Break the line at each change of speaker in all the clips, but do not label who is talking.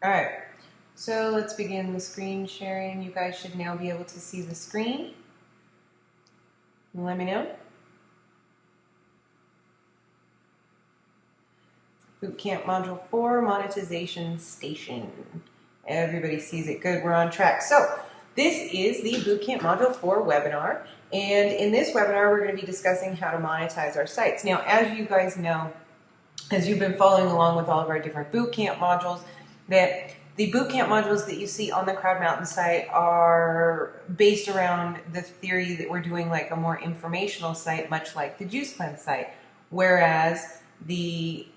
All right, so let's begin the screen sharing. You guys should now be able to see the screen. Let me know. Bootcamp Module 4, Monetization Station. Everybody sees it. Good, we're on track. So this is the Bootcamp Module 4 webinar. And in this webinar, we're going to be discussing how to monetize our sites. Now, as you guys know, as you've been following along with all of our different Bootcamp modules, that the Bootcamp modules that you see on the Crowd Mountain site are based around the theory that we're doing like a more informational site, much like the Juice Cleanse site. Whereas the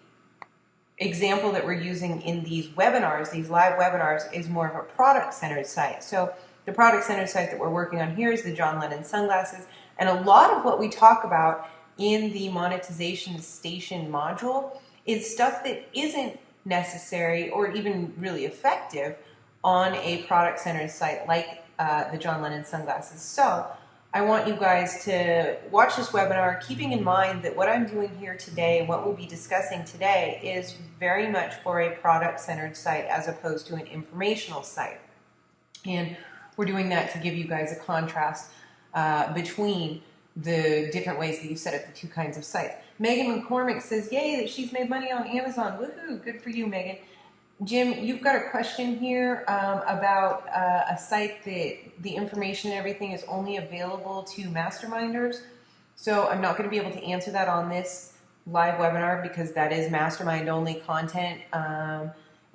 example that we're using in these webinars, these live webinars, is more of a product-centered site. So the product-centered site that we're working on here is the John Lennon sunglasses. And a lot of what we talk about in the monetization station module is stuff that isn't necessary or even really effective on a product-centered site like the John Lennon sunglasses. So I want you guys to watch this webinar, keeping in mind that what I'm doing here today and what we'll be discussing today is very much for a product-centered site as opposed to an informational site. And we're doing that to give you guys a contrast between the different ways that you set up the two kinds of sites. Megan McCormick says, yay, that she's made money on Amazon. Woohoo, good for you, Megan. Jim, you've got a question here about a site that the information and everything is only available to masterminders. So I'm not going to be able to answer that on this live webinar because that is mastermind only content.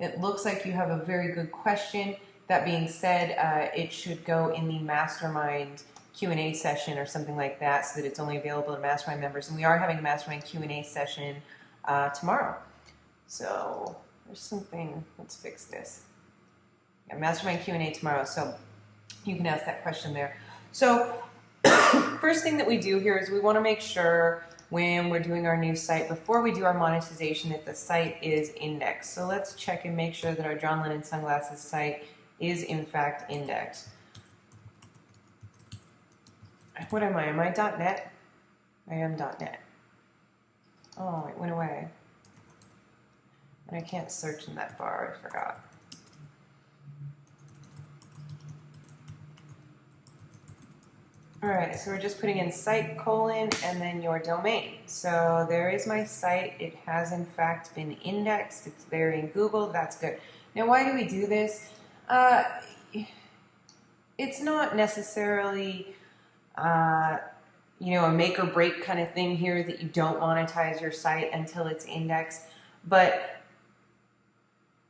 It looks like you have a very good question. That being said, it should go in the mastermind Q&A session or something like that so that it's only available to mastermind members. And we are having a mastermind Q&A session tomorrow. So there's something, let's fix this. Yeah, mastermind Q&A tomorrow, so you can ask that question there. So first thing that we do here is we want to make sure when we're doing our new site, before we do our monetization, that the site is indexed. So let's check and make sure that our John Lennon sunglasses site is in fact indexed. What am I? Am I .net? I am .net. Oh, it went away. And I can't search in that bar, I forgot. All right, so we're just putting in site : and then your domain. So there is my site. It has in fact been indexed. It's there in Google. That's good. Now, why do we do this? It's not necessarily a make or break kind of thing here that you don't monetize your site until it's indexed. But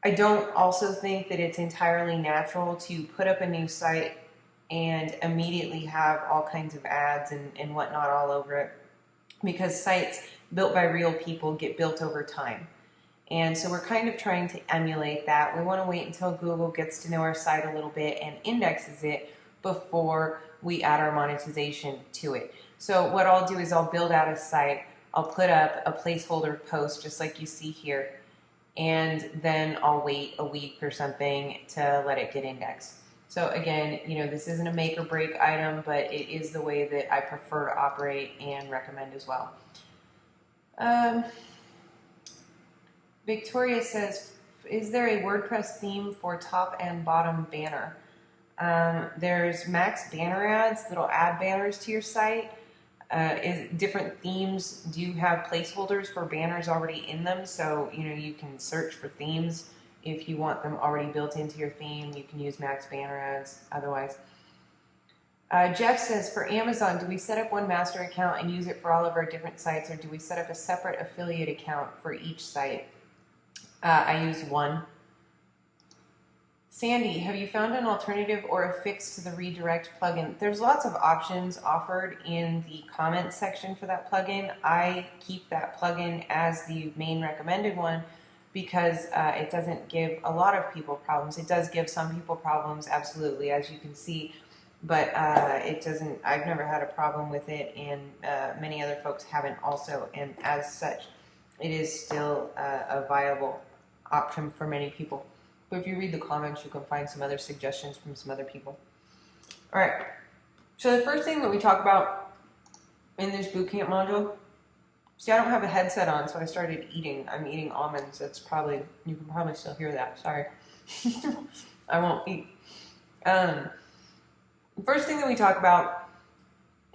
I don't also think that it's entirely natural to put up a new site and immediately have all kinds of ads and whatnot all over it, because sites built by real people get built over time. And so we're kind of trying to emulate that. We want to wait until Google gets to know our site a little bit and indexes it before we add our monetization to it. So what I'll do is I'll build out a site, I'll put up a placeholder post just like you see here, and then I'll wait a week or something to let it get indexed. So again, this isn't a make or break item, but it is the way that I prefer to operate and recommend as well. Victoria says, is there a WordPress theme for top and bottom banner? There's Max banner ads that'll add banners to your site. Different themes do have placeholders for banners already in them, so you can search for themes. If you want them already built into your theme, you can use Max banner ads otherwise. Jeff says, for Amazon, do we set up one master account and use it for all of our different sites, or do we set up a separate affiliate account for each site? I use one. Sandy, have you found an alternative or a fix to the redirect plugin? There's lots of options offered in the comments section for that plugin. I keep that plugin as the main recommended one because it doesn't give a lot of people problems. It does give some people problems, absolutely, as you can see, but it doesn't. I've never had a problem with it, and many other folks haven't also, and as such, it is still a viable option for many people. But if you read the comments, you can find some other suggestions from some other people. All right, so the first thing that we talk about in this bootcamp module, see, I don't have a headset on, so I started eating. I'm eating almonds. That's probably, you can probably still hear that, sorry. I won't eat. The first thing that we talk about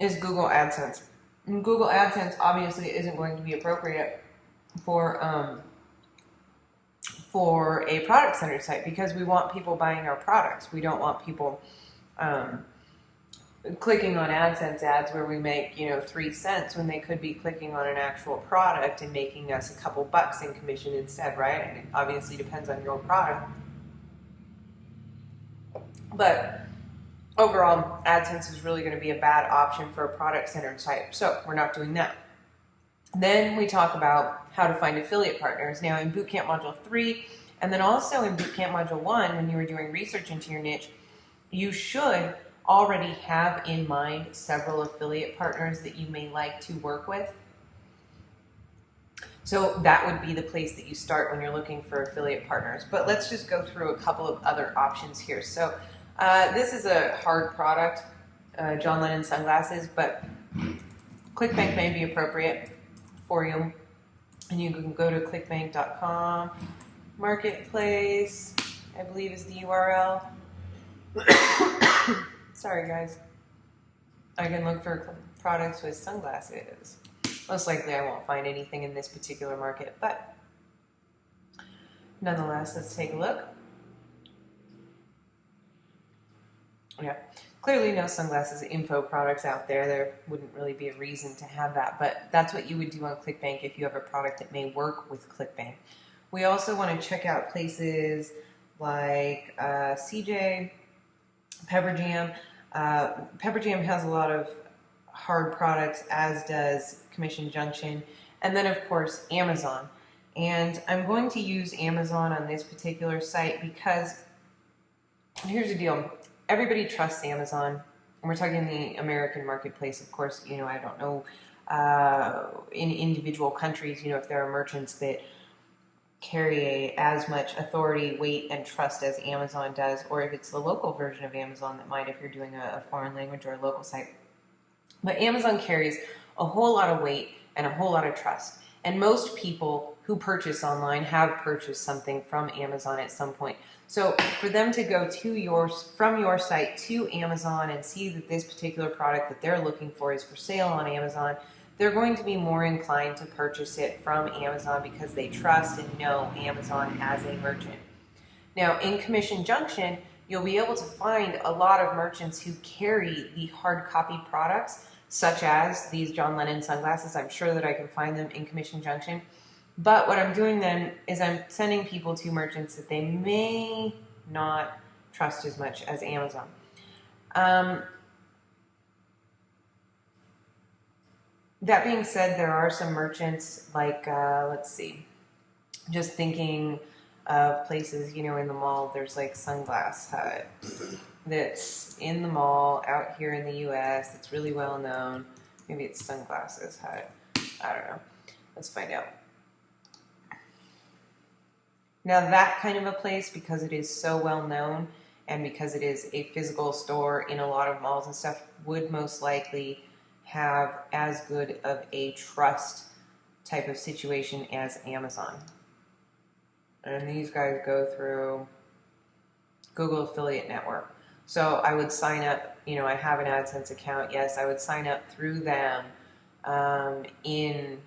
is Google AdSense. And Google AdSense obviously isn't going to be appropriate for a product-centered site because we want people buying our products. We don't want people clicking on AdSense ads where we make 3 cents when they could be clicking on an actual product and making us a couple bucks in commission instead, right? And it obviously depends on your product. But overall, AdSense is really going to be a bad option for a product-centered site, so we're not doing that. Then we talk about how to find affiliate partners. Now in Bootcamp Module 3, and then also in Bootcamp Module 1, when you were doing research into your niche, you should already have in mind several affiliate partners that you may like to work with. So that would be the place that you start when you're looking for affiliate partners. But let's just go through a couple of other options here. So this is a hard product, John Lennon sunglasses, but ClickBank may be appropriate for you. And you can go to clickbank.com, marketplace, I believe is the URL. Sorry guys. I can look for products with sunglasses. Most likely I won't find anything in this particular market, but nonetheless, let's take a look. Yeah, clearly no sunglasses info products out there. There wouldn't really be a reason to have that, but that's what you would do on ClickBank if you have a product that may work with ClickBank. We also want to check out places like CJ, Pepperjam. Pepperjam has a lot of hard products, as does Commission Junction, and then of course Amazon. And I'm going to use Amazon on this particular site because here's the deal. Everybody trusts Amazon. And we're talking the American marketplace, of course. I don't know in individual countries, if there are merchants that carry as much authority, weight, and trust as Amazon does, or if it's the local version of Amazon that might if you're doing a foreign language or a local site. But Amazon carries a whole lot of weight and a whole lot of trust. And most people who purchase online have purchased something from Amazon at some point. So for them to go from your site to Amazon and see that this particular product that they're looking for is for sale on Amazon, they're going to be more inclined to purchase it from Amazon because they trust and know Amazon as a merchant. Now in Commission Junction, you'll be able to find a lot of merchants who carry the hard copy products, such as these John Lennon sunglasses. I'm sure that I can find them in Commission Junction. But what I'm doing then is I'm sending people to merchants that they may not trust as much as Amazon. That being said, there are some merchants like, let's see, just thinking of places, in the mall, there's like Sunglass Hut that's in the mall out here in the US that's really well known. Maybe it's Sunglasses Hut. I don't know. Let's find out. Now that kind of a place, because it is so well known and because it is a physical store in a lot of malls and stuff, would most likely have as good of a trust type of situation as Amazon. And these guys go through Google Affiliate Network. So I would sign up, I have an AdSense account, yes, I would sign up through them in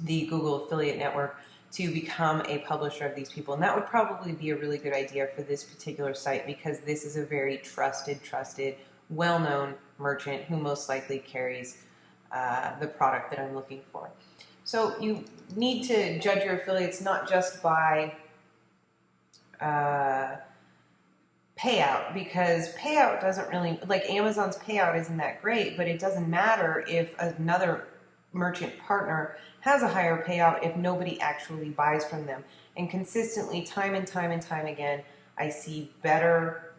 the Google Affiliate Network to become a publisher of these people. And that would probably be a really good idea for this particular site because this is a very trusted, well-known merchant who most likely carries the product that I'm looking for. So you need to judge your affiliates not just by payout, because payout doesn't really, like Amazon's payout isn't that great, but it doesn't matter if another merchant partner has a higher payout if nobody actually buys from them. And consistently, time and time again, I see better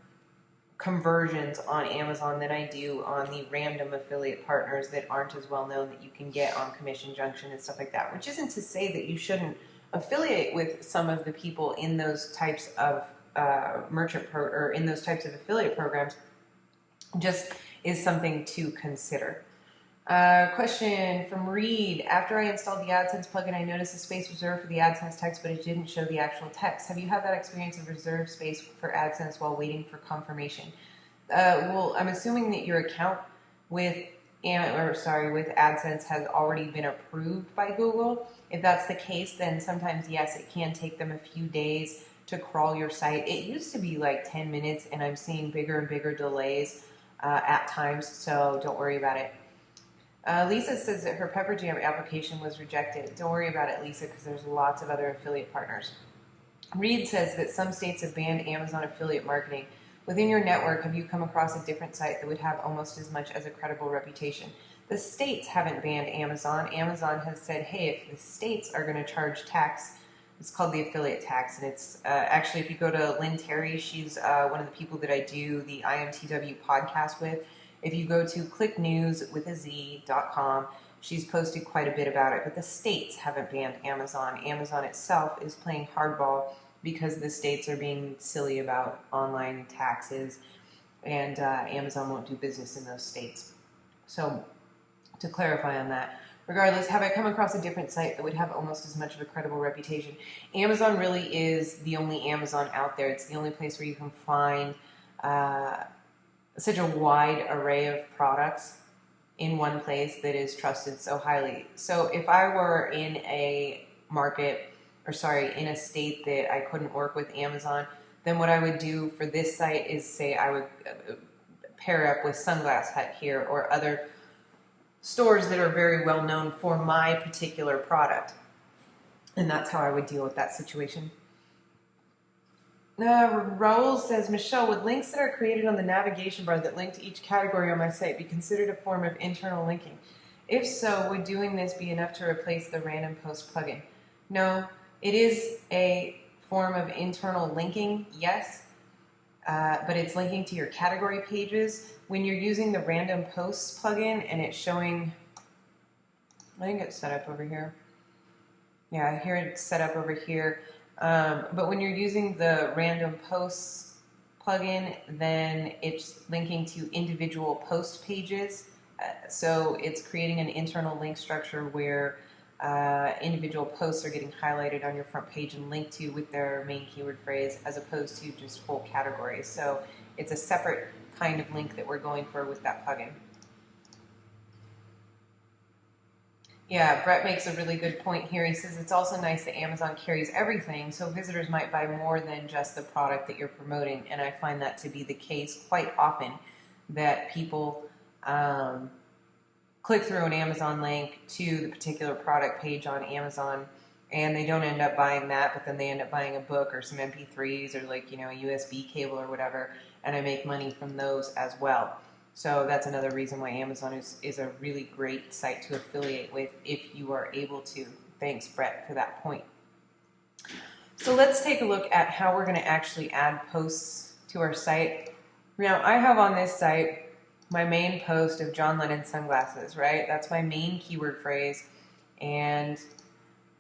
conversions on Amazon than I do on the random affiliate partners that aren't as well known that you can get on Commission Junction and stuff like that. Which isn't to say that you shouldn't affiliate with some of the people in those types of in those types of affiliate programs. Just is something to consider. Question from Reed. After I installed the AdSense plugin, I noticed a space reserved for the AdSense text, but it didn't show the actual text. Have you had that experience of reserved space for AdSense while waiting for confirmation? Well, I'm assuming that your account with AdSense has already been approved by Google. If that's the case, then sometimes, yes, it can take them a few days to crawl your site. It used to be like 10 minutes, and I'm seeing bigger and bigger delays at times, so don't worry about it. Lisa says that her Pepper Jam application was rejected. Don't worry about it, Lisa, because there's lots of other affiliate partners. Reed says that some states have banned Amazon affiliate marketing. Within your network, have you come across a different site that would have almost as much as a credible reputation? The states haven't banned Amazon. Amazon has said, hey, if the states are going to charge tax, it's called the affiliate tax. And it's actually, if you go to Lynn Terry, she's one of the people that I do the IMTW podcast with. If you go to clicknewswithaz.com, she's posted quite a bit about it. But the states haven't banned Amazon. Amazon itself is playing hardball because the states are being silly about online taxes, and Amazon won't do business in those states. So to clarify on that, regardless, have I come across a different site that would have almost as much of a credible reputation? Amazon really is the only Amazon out there. It's the only place where you can find such a wide array of products in one place that is trusted so highly. So if I were in a in a state that I couldn't work with Amazon, then what I would do for this site is say I would pair up with Sunglass Hut here or other stores that are very well known for my particular product. And that's how I would deal with that situation. Raul says, Michelle, would links that are created on the navigation bar that link to each category on my site be considered a form of internal linking? If so, would doing this be enough to replace the random post plugin? No, it is a form of internal linking, yes, but it's linking to your category pages. When you're using the random posts plugin and it's showing, I think it's set up over here. Yeah, here it's set up over here. But when you're using the random posts plugin, then it's linking to individual post pages. So it's creating an internal link structure where individual posts are getting highlighted on your front page and linked to with their main keyword phrase as opposed to just full categories. So it's a separate kind of link that we're going for with that plugin. Yeah, Brett makes a really good point here. He says it's also nice that Amazon carries everything, so visitors might buy more than just the product that you're promoting. And I find that to be the case quite often, that people click through an Amazon link to the particular product page on Amazon, and they don't end up buying that, but then they end up buying a book or some MP3s or like, a USB cable or whatever, and I make money from those as well. So that's another reason why Amazon is a really great site to affiliate with if you are able to. Thanks, Brett, for that point. So let's take a look at how we're going to actually add posts to our site. Now, I have on this site my main post of John Lennon sunglasses, right? That's my main keyword phrase, and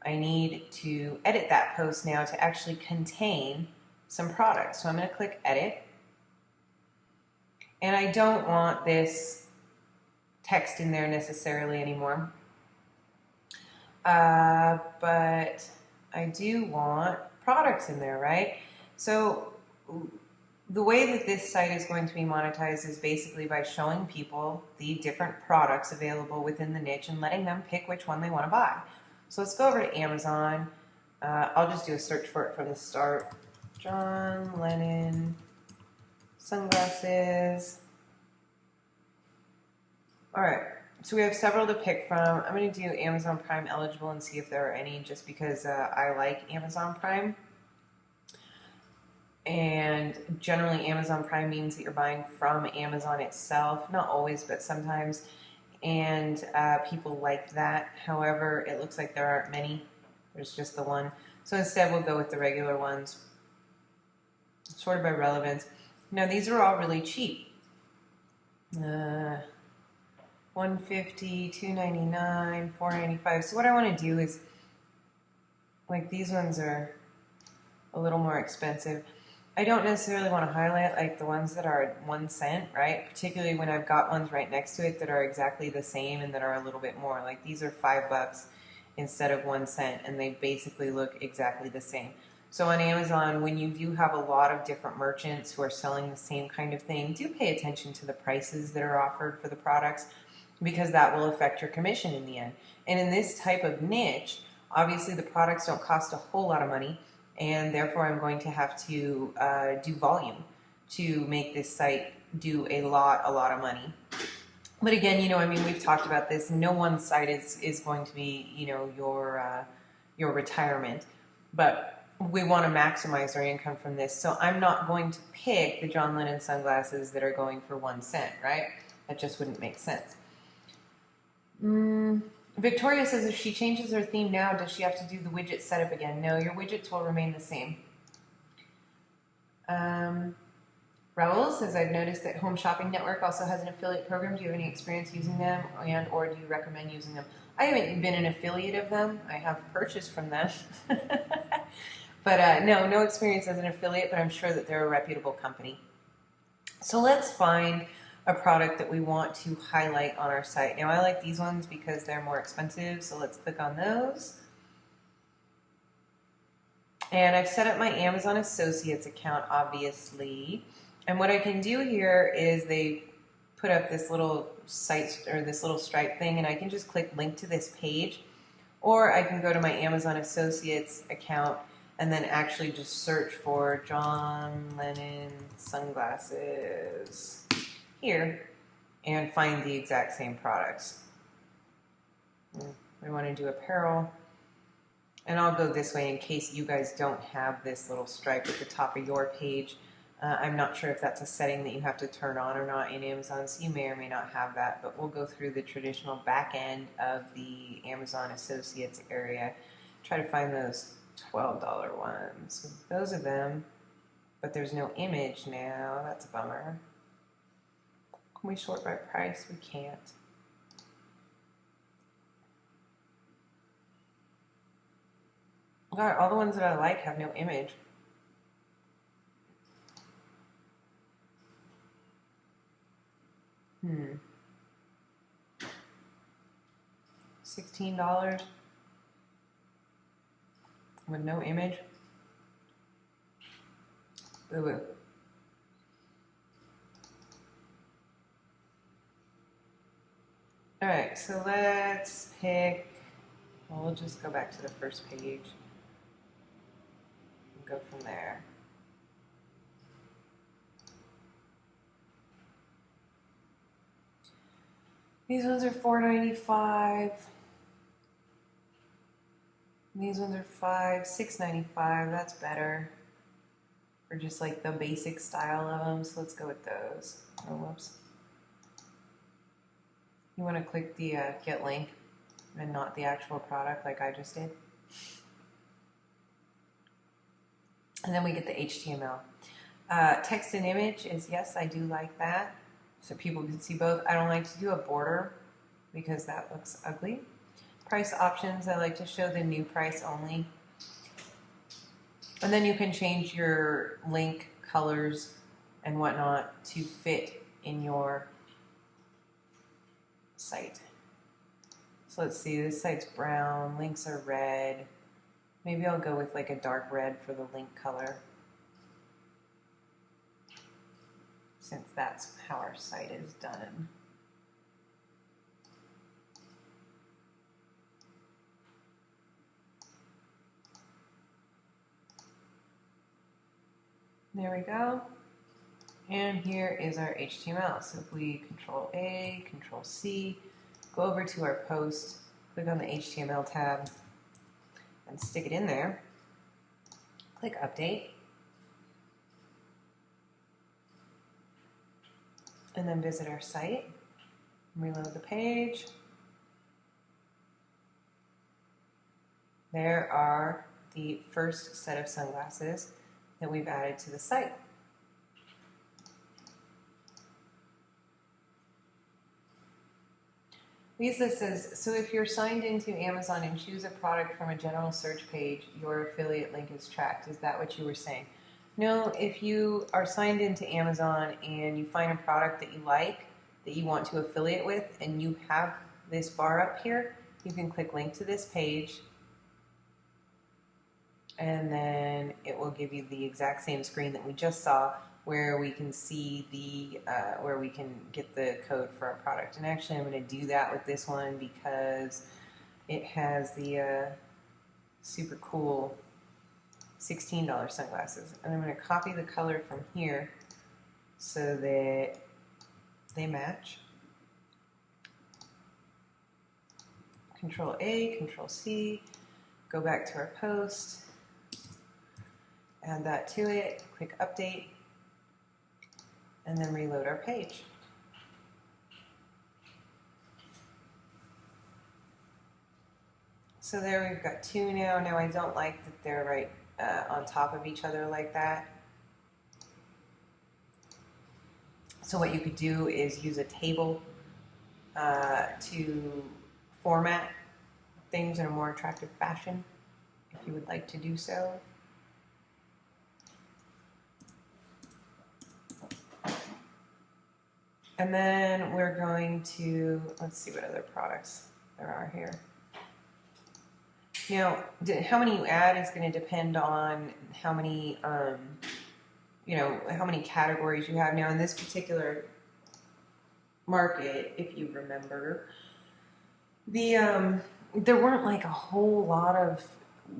I need to edit that post now to actually contain some products. So I'm going to click Edit. And I don't want this text in there necessarily anymore. But I do want products in there, right? So the way that this site is going to be monetized is basically by showing people the different products available within the niche and letting them pick which one they want to buy. So let's go over to Amazon. I'll just do a search for it from the start. John Lennon sunglasses. All right, so we have several to pick from. I'm going to do Amazon Prime eligible and see if there are any, just because I like Amazon Prime. And generally Amazon Prime means that you're buying from Amazon itself. Not always, but sometimes. And people like that. However, it looks like there aren't many. There's just the one. So instead we'll go with the regular ones. Sorted by relevance. Now these are all really cheap. $150, $299, $4.95. So what I want to do is, like, these ones are a little more expensive. I don't necessarily want to highlight like the ones that are 1 cent, right? Particularly when I've got ones right next to it that are exactly the same and that are a little bit more. Like these are $5 instead of 1 cent, and they basically look exactly the same. So on Amazon, when you do have a lot of different merchants who are selling the same kind of thing, do pay attention to the prices that are offered for the products, because that will affect your commission in the end. And in this type of niche, obviously the products don't cost a whole lot of money, and therefore I'm going to have to do volume to make this site do a lot of money. But again, I mean, we've talked about this. No one site is going to be, your retirement, but we want to maximize our income from this. So I'm not going to pick the John Lennon sunglasses that are going for 1 cent, right? That just wouldn't make sense. Victoria says if she changes her theme now, does she have to do the widget setup again? No, your widgets will remain the same. Raul says, I've noticed that Home Shopping Network also has an affiliate program. Do you have any experience using them, and or do you recommend using them? I haven't been an affiliate of them. I have purchased from them. But no experience as an affiliate, but I'm sure that they're a reputable company. So let's find a product that we want to highlight on our site. Now I like these ones because they're more expensive, so let's click on those. And I've set up my Amazon Associates account, obviously. And what I can do here is they put up this little site or this little stripe thing, and I can just click link to this page, or I can go to my Amazon Associates account and then actually just search for John Lennon sunglasses here and find the exact same products. We want to do apparel, and I'll go this way in case you guys don't have this little stripe at the top of your page. I'm not sure if that's a setting that you have to turn on or not in Amazon, so you may or may not have that, but we'll go through the traditional back end of the Amazon Associates area, try to find those $12 ones. So those are them, but there's no image now. That's a bummer. Can we sort by price? We can't. God, all the ones that I like have no image. $16 with no image. Boo-boo. All right, so let's pick, well, we'll just go back to the first page and go from there. These ones are $4.95. These ones are $6.95. That's better. Or just like the basic style of them. So let's go with those. Oh, whoops. You want to click the get link and not the actual product like I just did. And then we get the HTML. Text and image is, yes, I do like that. So people can see both. I don't like to do a border because that looks ugly. Price options, I like to show the new price only. And then you can change your link colors and whatnot to fit in your site. So let's see, this site's brown, links are red. Maybe I'll go with like a dark red for the link color, since that's how our site is done. There we go. And here is our HTML. So if we Control A, Control C, go over to our post, click on the HTML tab, and stick it in there. Click Update. And then visit our site. Reload the page. There are the first set of sunglasses that we've added to the site. Lisa says, so if you're signed into Amazon and choose a product from a general search page, your affiliate link is tracked. Is that what you were saying? No, if you are signed into Amazon and you find a product that you like, that you want to affiliate with, and you have this bar up here, you can click link to this page, and then it will give you the exact same screen that we just saw, where we can see the where we can get the code for our product. And actually, I'm going to do that with this one because it has the super cool $16 sunglasses. And I'm going to copy the color from here so that they match. Control A, Control C, go back to our post, add that to it, click update, and then reload our page. So there we've got two now. Now I don't like that they're right on top of each other like that. So what you could do is use a table to format things in a more attractive fashion, if you would like to do so. And then we're going to, let's see what other products there are here. Now, how many you add is going to depend on how many, you know, how many categories you have. Now, in this particular market, if you remember, there weren't like a whole lot of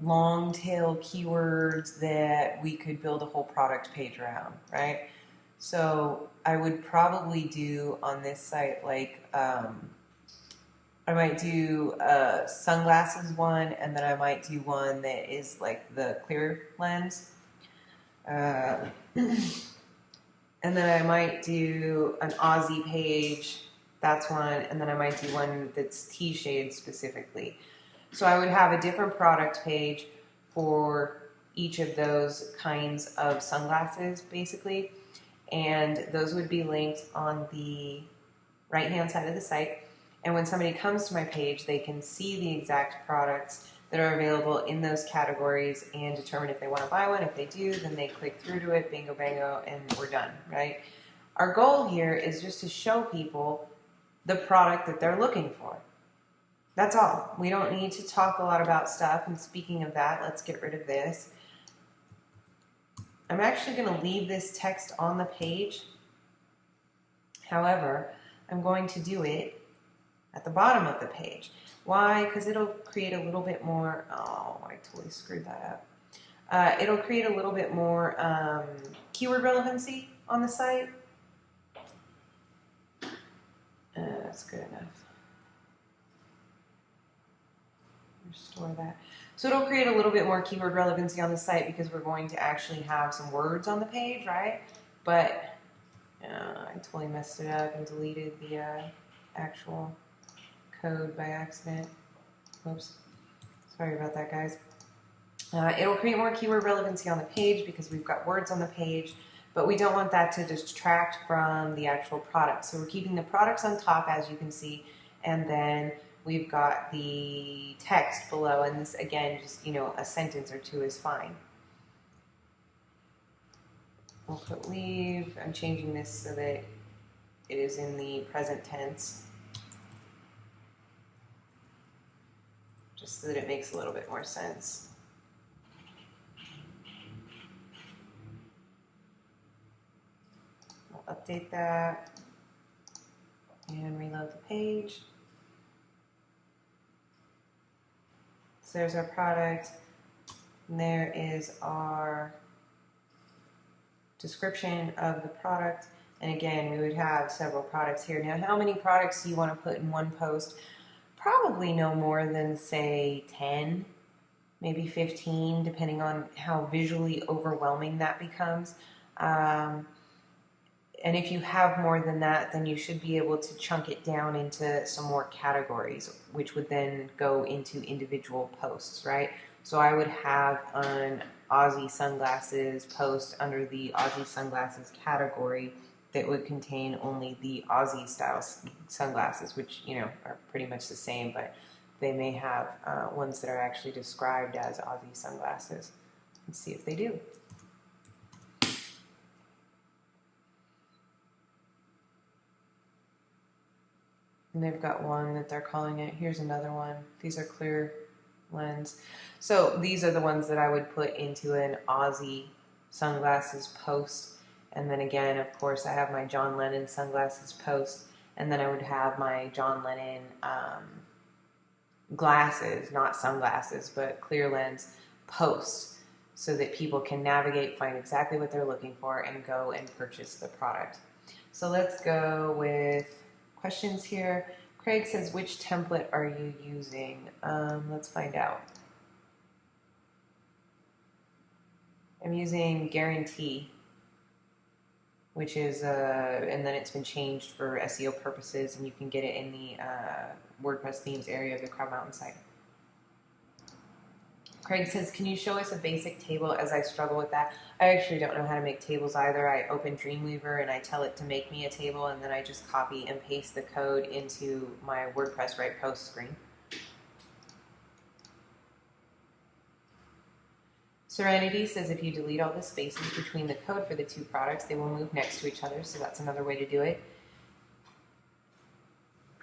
long tail keywords that we could build a whole product page around, right? So I would probably do on this site like I might do a sunglasses one, and then I might do one that is like the clear lens. And then I might do an Aussie page, that's one, and then I might do one that's T-shade specifically. So I would have a different product page for each of those kinds of sunglasses, basically, and those would be linked on the right-hand side of the site. And when somebody comes to my page, they can see the exact products that are available in those categories and determine if they want to buy one. If they do, then they click through to it, bingo, bango, and we're done, right? Our goal here is just to show people the product that they're looking for. That's all. We don't need to talk a lot about stuff. And speaking of that, let's get rid of this. I'm actually going to leave this text on the page. However, I'm going to do it at the bottom of the page. Why? Because it'll create a little bit more, oh, I totally screwed that up. It'll create a little bit more keyword relevancy on the site. That's good enough. Restore that. So it'll create a little bit more keyword relevancy on the site because we're going to actually have some words on the page, right? But I totally messed it up and deleted the actual code by accident. Oops. Sorry about that, guys. It'll create more keyword relevancy on the page because we've got words on the page, but we don't want that to distract from the actual product. So we're keeping the products on top, as you can see, and then we've got the text below, and this, again, just, you know, a sentence or two is fine. We'll put leave. I'm changing this so that it is in the present tense, just so that it makes a little bit more sense. We'll update that and reload the page. So there's our product, and there is our description of the product. And again, we would have several products here. Now, how many products do you want to put in one post? Probably no more than, say, 10, maybe 15, depending on how visually overwhelming that becomes. And if you have more than that, then you should be able to chunk it down into some more categories, which would then go into individual posts, right? So I would have an Aussie sunglasses post under the Aussie sunglasses category that would contain only the Aussie style sunglasses, which, you know, are pretty much the same, but they may have ones that are actually described as Aussie sunglasses. Let's see if they do. And they've got one that they're calling it. Here's another one. These are clear lens. So these are the ones that I would put into an Aussie sunglasses post. And then again, of course, I have my John Lennon sunglasses post. And then I would have my John Lennon glasses, not sunglasses, but clear lens post, so that people can navigate, find exactly what they're looking for, and go and purchase the product. So let's go with questions here. Craig says, which template are you using? Let's find out. I'm using Guarantee, which is, and then it's been changed for SEO purposes, and you can get it in the WordPress themes area of the Crowd Mountain site. Craig says, can you show us a basic table, as I struggle with that? I actually don't know how to make tables either. I open Dreamweaver and I tell it to make me a table, and then I just copy and paste the code into my WordPress Write Post screen. Serenity says, if you delete all the spaces between the code for the two products, they will move next to each other, so that's another way to do it.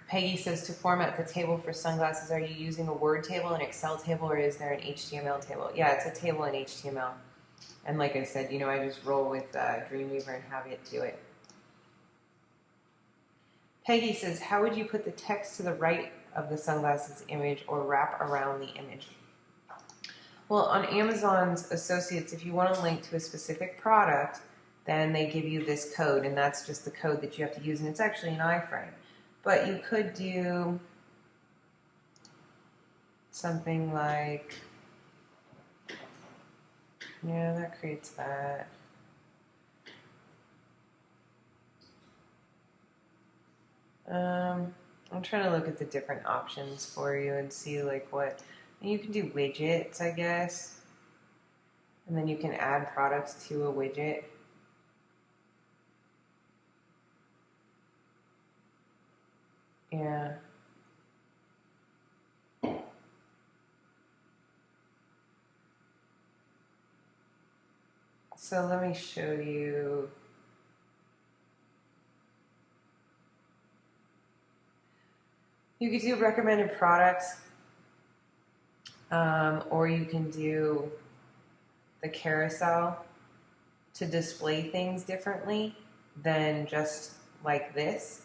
Peggy says, to format the table for sunglasses, are you using a Word table, an Excel table, or is there an HTML table? Yeah, it's a table in HTML. And like I said, you know, I just roll with Dreamweaver and have it do it. Peggy says, how would you put the text to the right of the sunglasses image or wrap around the image? Well, on Amazon's Associates, if you want to link to a specific product, then they give you this code, and that's just the code that you have to use, and it's actually an iframe. But you could do something like, yeah, that creates that. I'm trying to look at the different options for you and see like what, you can do widgets, I guess. And then you can add products to a widget. Yeah. So let me show you. You could do recommended products, or you can do the carousel to display things differently than just like this.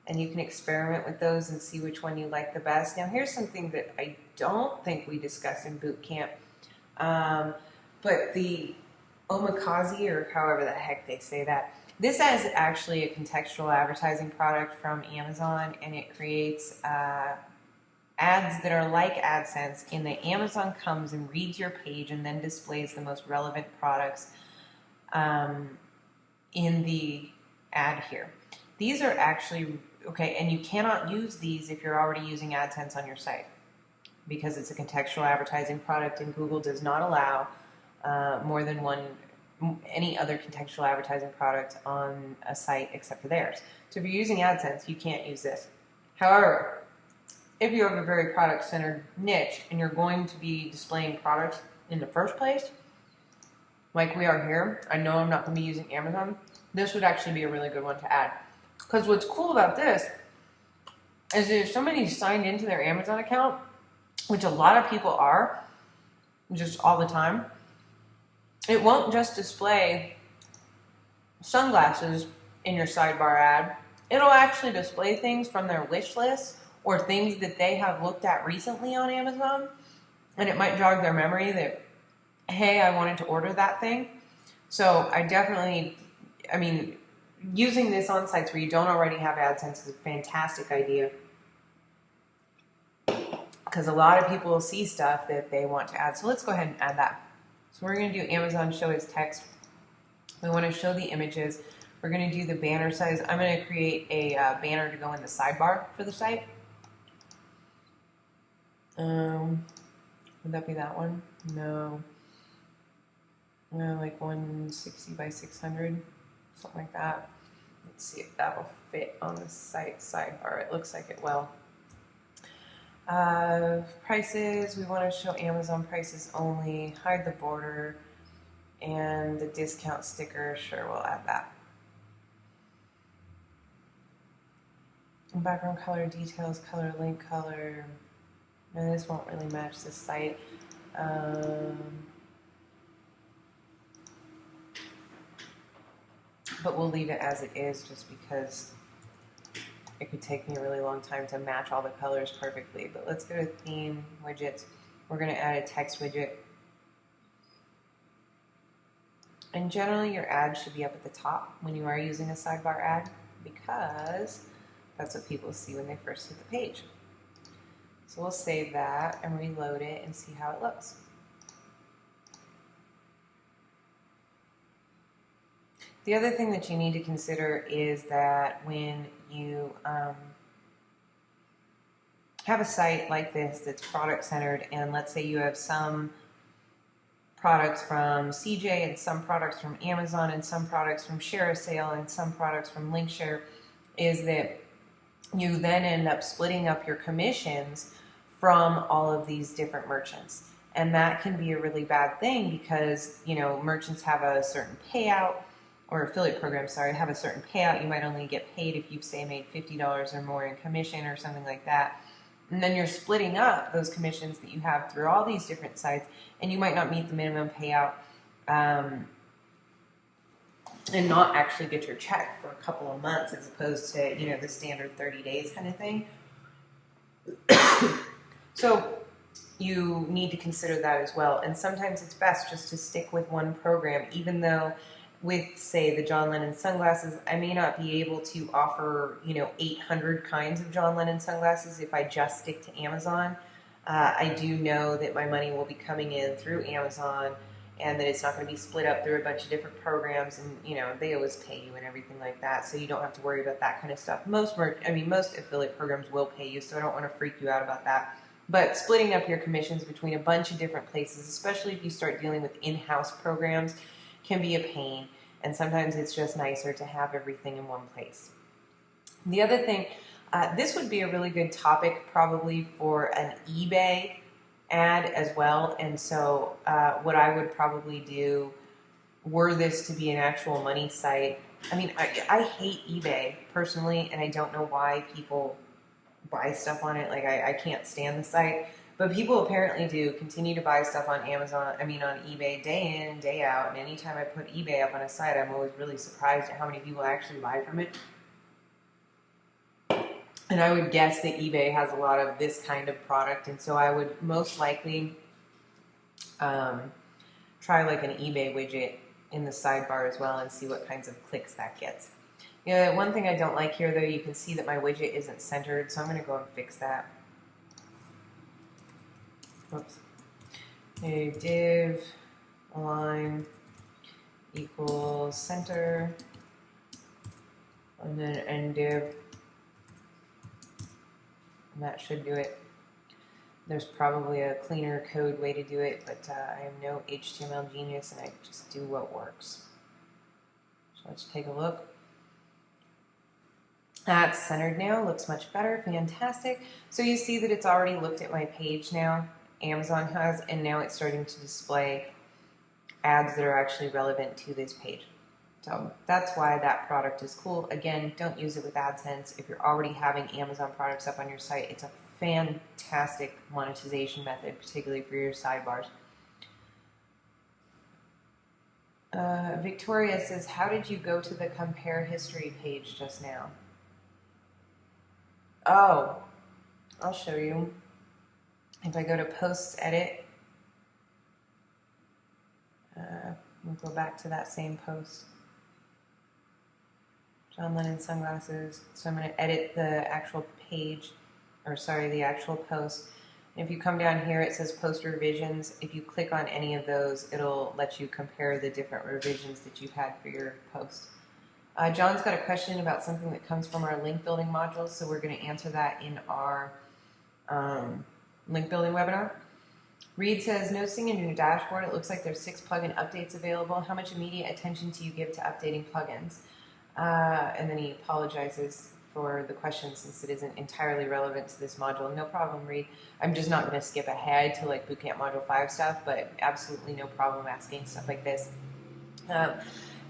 And you can experiment with those and see which one you like the best. Now, here's something that I don't think we discussed in Bootcamp, but the omakase, or however the heck they say that, this is actually a contextual advertising product from Amazon, and it creates ads that are like AdSense in that Amazon comes and reads your page and then displays the most relevant products in the ad here. These are actually, okay, and you cannot use these if you're already using AdSense on your site, because it's a contextual advertising product, and Google does not allow more than any other contextual advertising product on a site except for theirs. So if you're using AdSense, you can't use this. However, if you have a very product-centered niche and you're going to be displaying products in the first place, like we are here, I know I'm not going to be using Amazon, this would actually be a really good one to add. Because what's cool about this is that if somebody's signed into their Amazon account, which a lot of people are, just all the time, it won't just display sunglasses in your sidebar ad. It'll actually display things from their wish list or things that they have looked at recently on Amazon. And it might jog their memory that, hey, I wanted to order that thing. So I mean, using this on sites where you don't already have AdSense is a fantastic idea, because a lot of people will see stuff that they want to add. So let's go ahead and add that. So we're going to do Amazon show as text. We want to show the images. We're going to do the banner size. I'm going to create a banner to go in the sidebar for the site. Would that be that one? No. Like 160 by 600, something like that. Let's see if that will fit on the site sidebar. It looks like it will. Prices, we want to show Amazon prices only, hide the border, and the discount sticker, sure, we'll add that. Background color, details, color, link color. No, this won't really match the site. But we'll leave it as it is just because it could take me a really long time to match all the colors perfectly. But let's go to theme, widgets. We're going to add a text widget. And generally your ad should be up at the top when you are using a sidebar ad because that's what people see when they first hit the page. So we'll save that and reload it and see how it looks. The other thing that you need to consider is that when you have a site like this that's product centered, and let's say you have some products from CJ and some products from Amazon and some products from Share a Sale and some products from Linkshare, is that you then end up splitting up your commissions from all of these different merchants. And that can be a really bad thing because, you know, merchants have a certain payout, or affiliate programs, sorry, have a certain payout. You might only get paid if you've, say, made $50 or more in commission or something like that. And then you're splitting up those commissions that you have through all these different sites, and you might not meet the minimum payout and not actually get your check for a couple of months as opposed to, you know, the standard 30 days kind of thing. So you need to consider that as well. And sometimes it's best just to stick with one program, even though with, say, the John Lennon sunglasses, I may not be able to offer, you know, 800 kinds of John Lennon sunglasses if I just stick to Amazon. I do know that my money will be coming in through Amazon and that it's not going to be split up through a bunch of different programs, and, you know, they always pay you and everything like that, so you don't have to worry about that kind of stuff. Most affiliate programs will pay you, so I don't want to freak you out about that. But splitting up your commissions between a bunch of different places, especially if you start dealing with in-house programs, can be a pain, and sometimes it's just nicer to have everything in one place. The other thing, this would be a really good topic probably for an eBay ad as well, and so what I would probably do, were this to be an actual money site, I mean, I hate eBay personally, and I don't know why people buy stuff on it. Like, I can't stand the site. But people apparently do continue to buy stuff on on eBay day in, day out. And anytime I put eBay up on a site, I'm always really surprised at how many people actually buy from it. And I would guess that eBay has a lot of this kind of product. And so I would most likely try like an eBay widget in the sidebar as well and see what kinds of clicks that gets. You know, one thing I don't like here, though, you can see that my widget isn't centered. So I'm going to go and fix that. Oops. A div align equals center, and then end div, and that should do it. There's probably a cleaner code way to do it, but I am no HTML genius, and I just do what works. So let's take a look. That's centered now, looks much better, fantastic. So you see that it's already looked at my page now. Amazon has, and now it's starting to display ads that are actually relevant to this page. So that's why that product is cool. Again, don't use it with AdSense. If you're already having Amazon products up on your site, it's a fantastic monetization method, particularly for your sidebars. Victoria says, how did you go to the compare history page just now? Oh, I'll show you. If I go to posts edit, we'll go back to that same post. John Lennon sunglasses. So I'm going to edit the actual page, or sorry, the actual post. And if you come down here, it says post revisions. If you click on any of those, it'll let you compare the different revisions that you've had for your post. John's got a question about something that comes from our link building module, so we're going to answer that in our link building webinar. Reed says, noticing in your dashboard, it looks like there's 6 plugin updates available. How much immediate attention do you give to updating plugins? And then he apologizes for the question since it isn't entirely relevant to this module. No problem, Reed. I'm just not going to skip ahead to like Bootcamp Module 5 stuff, but absolutely no problem asking stuff like this.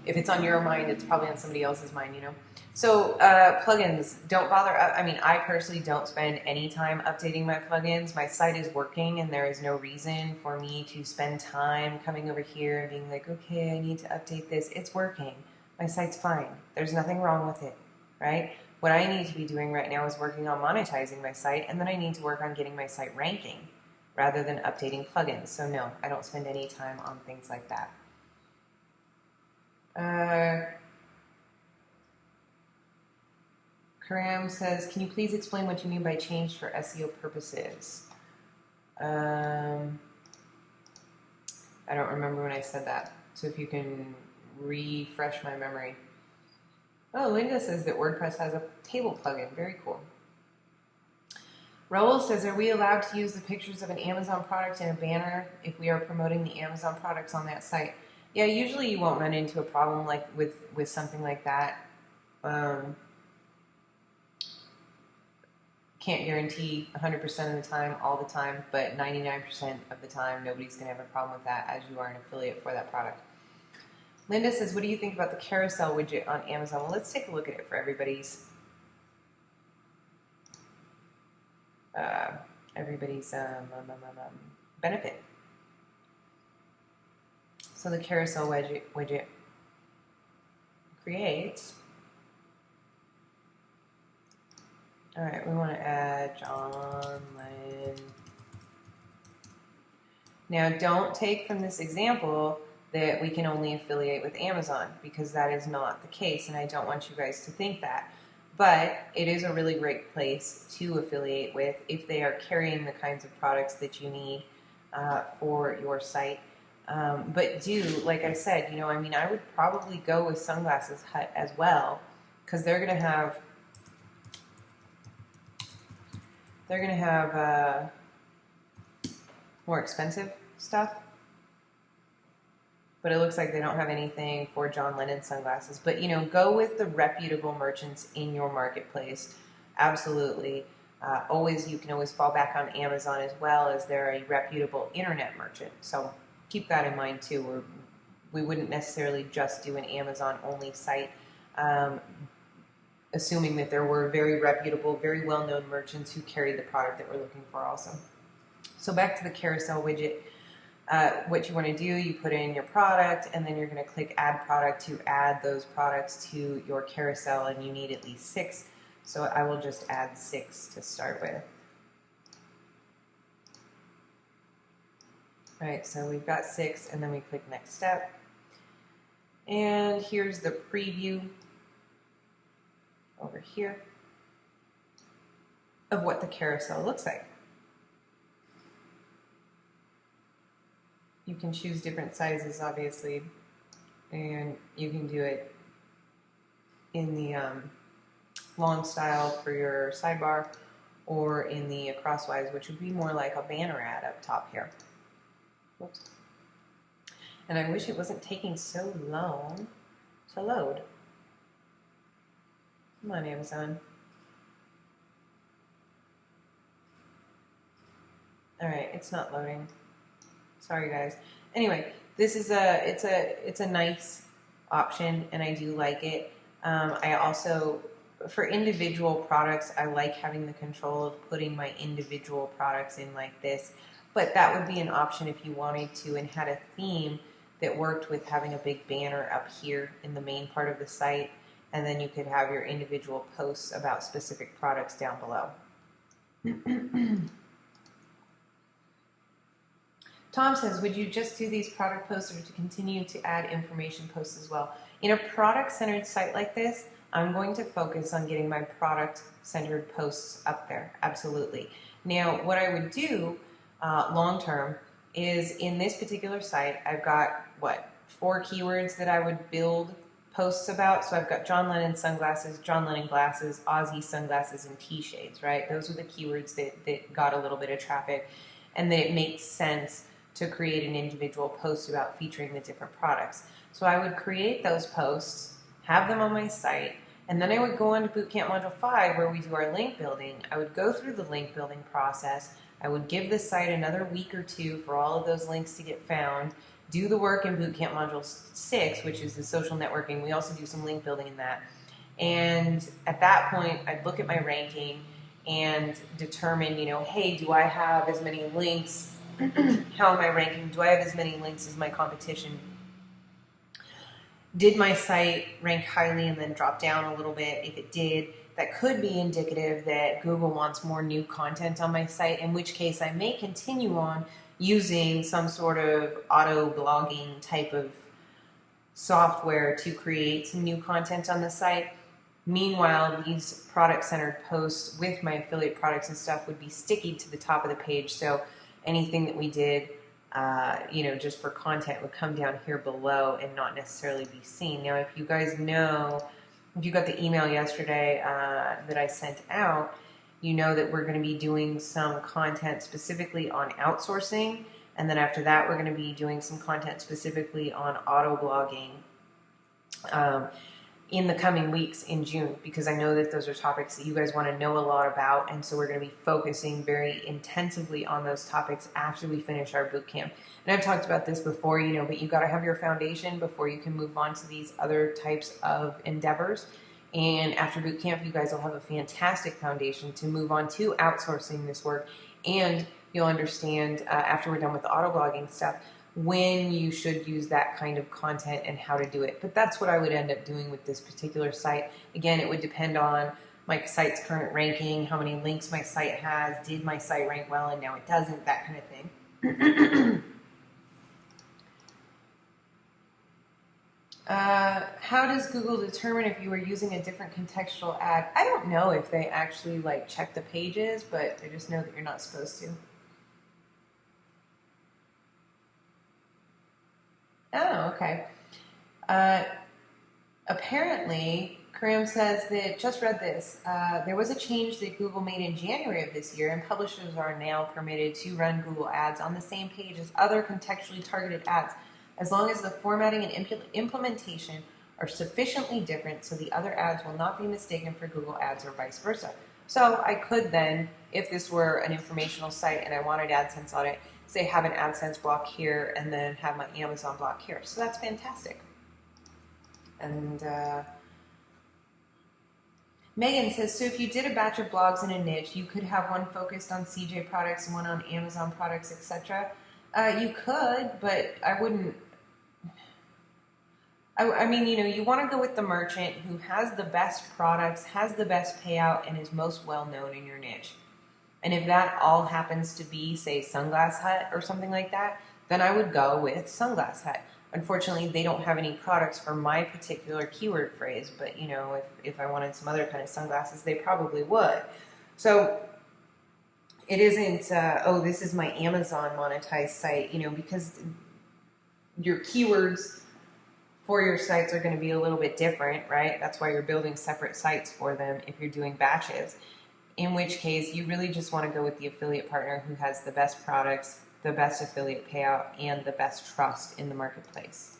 If it's on your mind, it's probably on somebody else's mind, you know. So plugins, don't bother. I mean, I personally don't spend any time updating my plugins. My site is working, and there is no reason for me to spend time coming over here and being like, okay, I need to update this. It's working. My site's fine. There's nothing wrong with it, right? What I need to be doing right now is working on monetizing my site, and then I need to work on getting my site ranking rather than updating plugins. So no, I don't spend any time on things like that. Karam says, can you please explain what you mean by changed for SEO purposes? I don't remember when I said that. So if you can refresh my memory. Oh, Linda says that WordPress has a table plugin. Very cool. Raul says, are we allowed to use the pictures of an Amazon product in a banner if we are promoting the Amazon products on that site? Yeah, usually you won't run into a problem like with something like that. Can't guarantee 100% of the time, all the time, but 99% of the time, nobody's going to have a problem with that as you are an affiliate for that product. Linda says, what do you think about the carousel widget on Amazon? Well, let's take a look at it for everybody's benefit. So the carousel widget creates. All right, we want to add John Lennon. Now, don't take from this example that we can only affiliate with Amazon, because that is not the case, and I don't want you guys to think that. But it is a really great place to affiliate with if they are carrying the kinds of products that you need for your site. But like I said, you know, I mean, I would probably go with Sunglasses Hut as well, because they're going to have more expensive stuff. But it looks like they don't have anything for John Lennon sunglasses. But, you know, go with the reputable merchants in your marketplace. Absolutely. You can always fall back on Amazon as well, as they're a reputable internet merchant. So keep that in mind too. We wouldn't necessarily just do an Amazon-only site, assuming that there were very reputable, very well-known merchants who carried the product that we're looking for also. So back to the carousel widget. What you want to do, you put in your product, and then you're going to click add product to add those products to your carousel, and you need at least 6. So I will just add 6 to start with. All right, so we've got 6, and then we click next step. And here's the preview over here of what the carousel looks like. You can choose different sizes, obviously, and you can do it in the long style for your sidebar, or in the crosswise, which would be more like a banner ad up top here. Whoops. And I wish it wasn't taking so long to load. Come on, Amazon. All right, it's not loading. Sorry, guys. Anyway, this is it's a nice option, and I do like it. I also, for individual products, I like having the control of putting my individual products in like this. But that would be an option if you wanted to and had a theme that worked with having a big banner up here in the main part of the site, and then you could have your individual posts about specific products down below. Tom says, would you just do these product posts or to continue to add information posts as well? In a product-centered site like this, I'm going to focus on getting my product-centered posts up there, absolutely. Now, what I would do long-term is in this particular site, I've got, 4 keywords that I would build posts about. So I've got John Lennon sunglasses, John Lennon glasses, Aussie sunglasses, and T-shades, right? Those are the keywords that got a little bit of traffic, and that it makes sense to create an individual post about featuring the different products. So I would create those posts, have them on my site, and then I would go on to Bootcamp Module 5 where we do our link building. I would go through the link building process. I would give the site another week or 2 for all of those links to get found, do the work in Bootcamp Module 6, which is the social networking. We also do some link building in that. And at that point, I'd look at my ranking and determine, hey, do I have as many links? How am I ranking? Do I have as many links as my competition? Did my site rank highly and then drop down a little bit? If it did, that could be indicative that Google wants more new content on my site, in which case I may continue on using some sort of auto blogging type of software to create some new content on the site. Meanwhile, these product-centered posts with my affiliate products and stuff would be sticky to the top of the page, so anything that we did just for content would come down here below and not necessarily be seen. Now, if you guys know, if you got the email yesterday that I sent out, you know that we're going to be doing some content specifically on outsourcing, and then after that we're going to be doing some content specifically on auto blogging in the coming weeks in June, because I know that those are topics that you guys want to know a lot about, and so we're going to be focusing very intensively on those topics after we finish our boot camp. And I've talked about this before, but you got to have your foundation before you can move on to these other types of endeavors. And after boot camp, you guys will have a fantastic foundation to move on to outsourcing this work, and you'll understand after we're done with the auto blogging stuff when you should use that kind of content and how to do it. But that's what I would end up doing with this particular site. Again, it would depend on my site's current ranking, how many links my site has, did my site rank well and now it doesn't, that kind of thing. How does Google determine if you are using a different contextual ad? I don't know if they actually check the pages, but I just know that you're not supposed to. Oh, okay. Apparently, Karim says that, just read this, there was a change that Google made in January of this year, and publishers are now permitted to run Google ads on the same page as other contextually targeted ads, as long as the formatting and implementation are sufficiently different so the other ads will not be mistaken for Google ads or vice versa. So I could then, if this were an informational site and I wanted AdSense on it, say have an AdSense block here and then have my Amazon block here. So that's fantastic. And Megan says, so if you did a batch of blogs in a niche, you could have one focused on CJ products and one on Amazon products, etc. You could, but I wouldn't. I mean, you want to go with the merchant who has the best products, has the best payout, and is most well known in your niche. And if that all happens to be, say, Sunglass Hut or something like that, then I would go with Sunglass Hut. Unfortunately, they don't have any products for my particular keyword phrase, but, if I wanted some other kind of sunglasses, they probably would. So it isn't, this is my Amazon monetized site, because your keywords for your sites are going to be a little bit different, right? That's why you're building separate sites for them if you're doing batches. In which case, you really just want to go with the affiliate partner who has the best products, the best affiliate payout, and the best trust in the marketplace.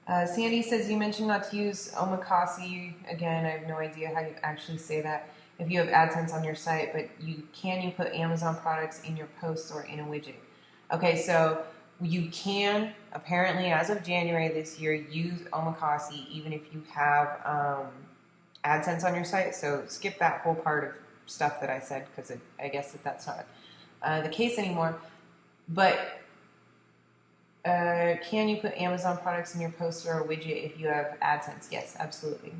Sandy says, you mentioned not to use omakase. Again, I have no idea how you actually say that. If you have AdSense on your site, but you put Amazon products in your posts or in a widget. Okay, so you can, apparently as of January this year, use omakase even if you have AdSense on your site. So skip that whole part of stuff that I said, because I guess that's not the case anymore. But can you put Amazon products in your post or a widget if you have AdSense? Yes, absolutely.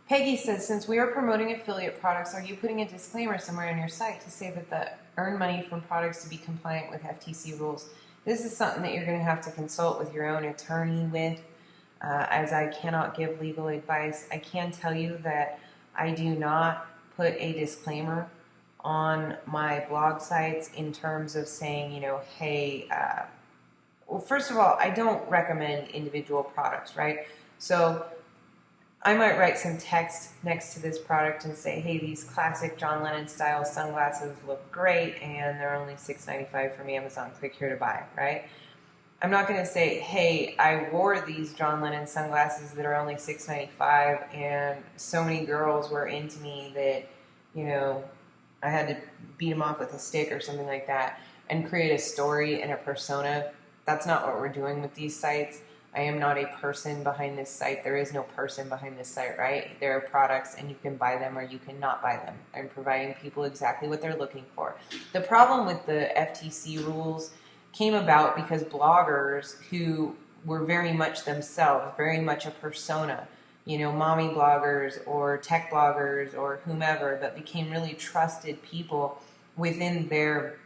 Peggy says, since we are promoting affiliate products, are you putting a disclaimer somewhere on your site to say that the earn money from products to be compliant with FTC rules? This is something that you're going to have to consult with your own attorney with, as I cannot give legal advice. I can tell you that I do not put a disclaimer on my blog sites in terms of saying, hey, well, first of all, I don't recommend individual products, right? So I might write some text next to this product and say, hey, these classic John Lennon style sunglasses look great and they're only $6.95 from Amazon. Click here to buy, right? I'm not going to say, hey, I wore these John Lennon sunglasses that are only $6.95 and so many girls were into me that, I had to beat them off with a stick or something like that and create a story and a persona. That's not what we're doing with these sites. I am not a person behind this site. There is no person behind this site, right? There are products and you can buy them or you cannot buy them. I'm providing people exactly what they're looking for. The problem with the FTC rules came about because bloggers who were very much themselves, very much a persona, you know, mommy bloggers or tech bloggers or whomever, that became really trusted people within their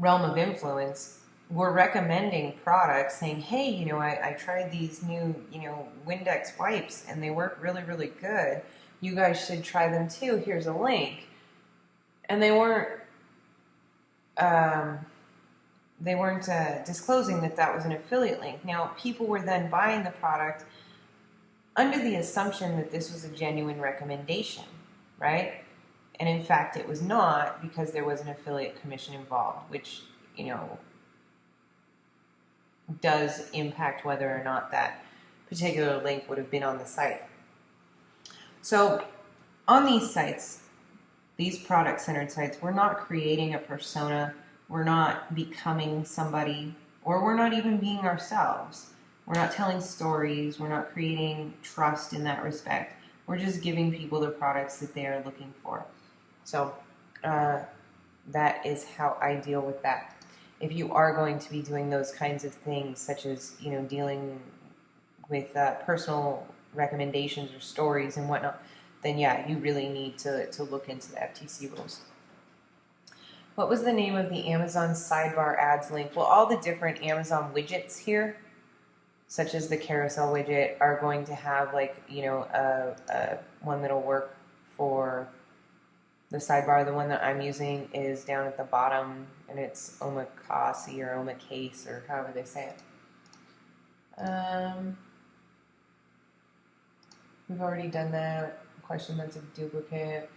realm of influence, were recommending products saying, hey, you know, I tried these new, you know, Windex wipes and they work really, really good. You guys should try them too. Here's a link. And they weren't disclosing that that was an affiliate link. Now, people were then buying the product under the assumption that this was a genuine recommendation, right? And in fact, it was not, because there was an affiliate commission involved, which, you know, does impact whether or not that particular link would have been on the site. So on these sites, these product-centered sites, we're not creating a persona, we're not becoming somebody, or we're not even being ourselves. We're not telling stories, we're not creating trust in that respect. We're just giving people the products that they are looking for. So that is how I deal with that. If you are going to be doing those kinds of things, such as, you know, dealing with personal recommendations or stories and whatnot, then yeah, you really need to look into the FTC rules. What was the name of the Amazon sidebar ads link? Well, all the different Amazon widgets here, such as the carousel widget, are going to have, like, you know, one that'll work for the sidebar. The one that I'm using is down at the bottom, and it's omakase or omakase, or however they say it. We've already done that. Question, that's a duplicate.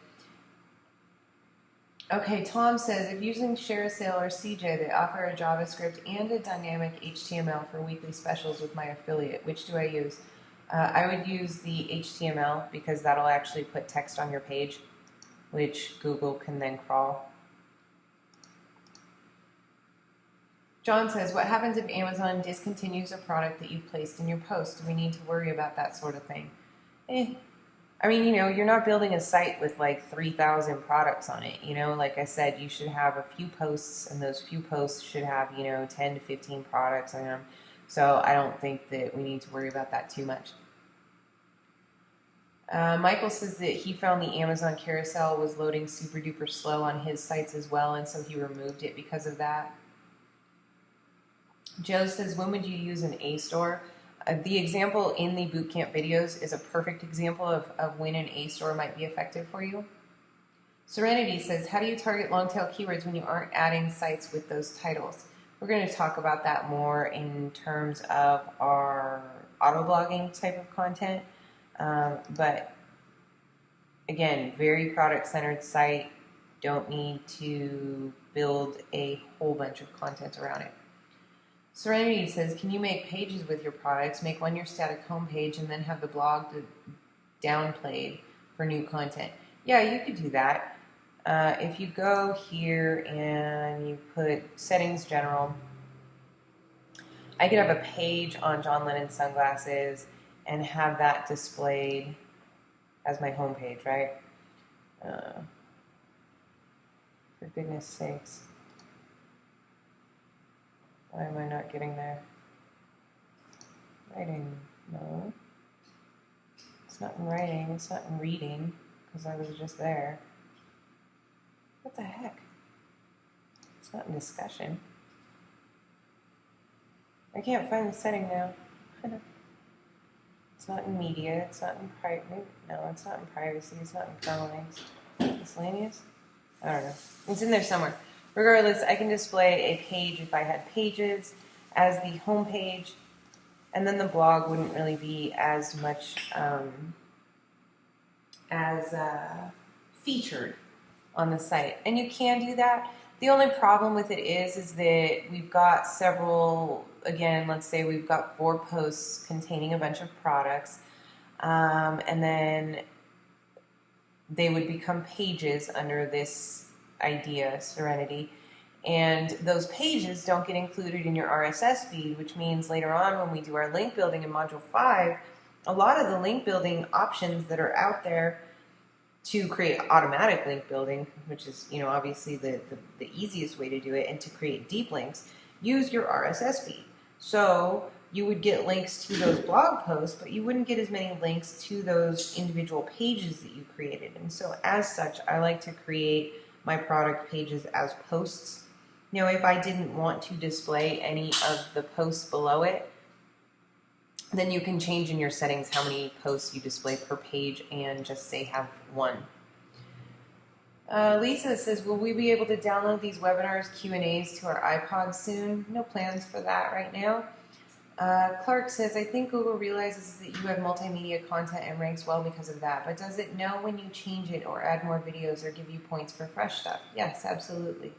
Okay, Tom says, if using ShareASale or CJ, they offer a JavaScript and a dynamic HTML for weekly specials with my affiliate. Which do I use? I would use the HTML, because that'll actually put text on your page, which Google can then crawl. John says, what happens if Amazon discontinues a product that you've placed in your post? Do we need to worry about that sort of thing? I mean, you know, you're not building a site with like 3,000 products on it. You know, like I said, you should have a few posts, and those few posts should have, you know, 10 to 15 products on them. So I don't think that we need to worry about that too much. Michael says that he found the Amazon carousel was loading super duper slow on his sites as well, and so he removed it because of that. Joe says, when would you use an A-store? The example in the Bootcamp videos is a perfect example of when an A-store might be effective for you. Serenity says, how do you target long-tail keywords when you aren't adding sites with those titles? We're going to talk about that more in terms of our auto-blogging type of content. But again, very product-centered site. Don't need to build a whole bunch of content around it. Serenity says, can you make pages with your products, make one your static homepage, and then have the blog downplayed for new content? Yeah, you could do that. If you go here and you put settings general, I could have a page on John Lennon sunglasses and have that displayed as my homepage, right? For goodness sakes. Why am I not getting there? Writing, no. It's not in writing, it's not in reading, because I was just there. What the heck? It's not in discussion. I can't find the setting now. It's not in media, it's not in privacy. No, it's not in privacy, it's not in kernel links. Miscellaneous? I don't know. It's in there somewhere. Regardless, I can display a page if I had pages as the home page, and then the blog wouldn't really be as much featured on the site. And you can do that. The only problem with it is that we've got several, again, let's say we've got 4 posts containing a bunch of products, and then they would become pages under this idea, Serenity. And those pages don't get included in your RSS feed, which means later on when we do our link building in Module 5, a lot of the link building options that are out there to create automatic link building, which is, obviously the easiest way to do it, and to create deep links, use your RSS feed. So you would get links to those blog posts, but you wouldn't get as many links to those individual pages that you created. And so as such, I like to create my product pages as posts. If I didn't want to display any of the posts below it, then you can change in your settings how many posts you display per page and just say have one. Lisa says, will we be able to download these webinars, Q&As to our iPods soon? No plans for that right now. Clark says, I think Google realizes that you have multimedia content and ranks well because of that, but does it know when you change it or add more videos or give you points for fresh stuff? Yes, absolutely.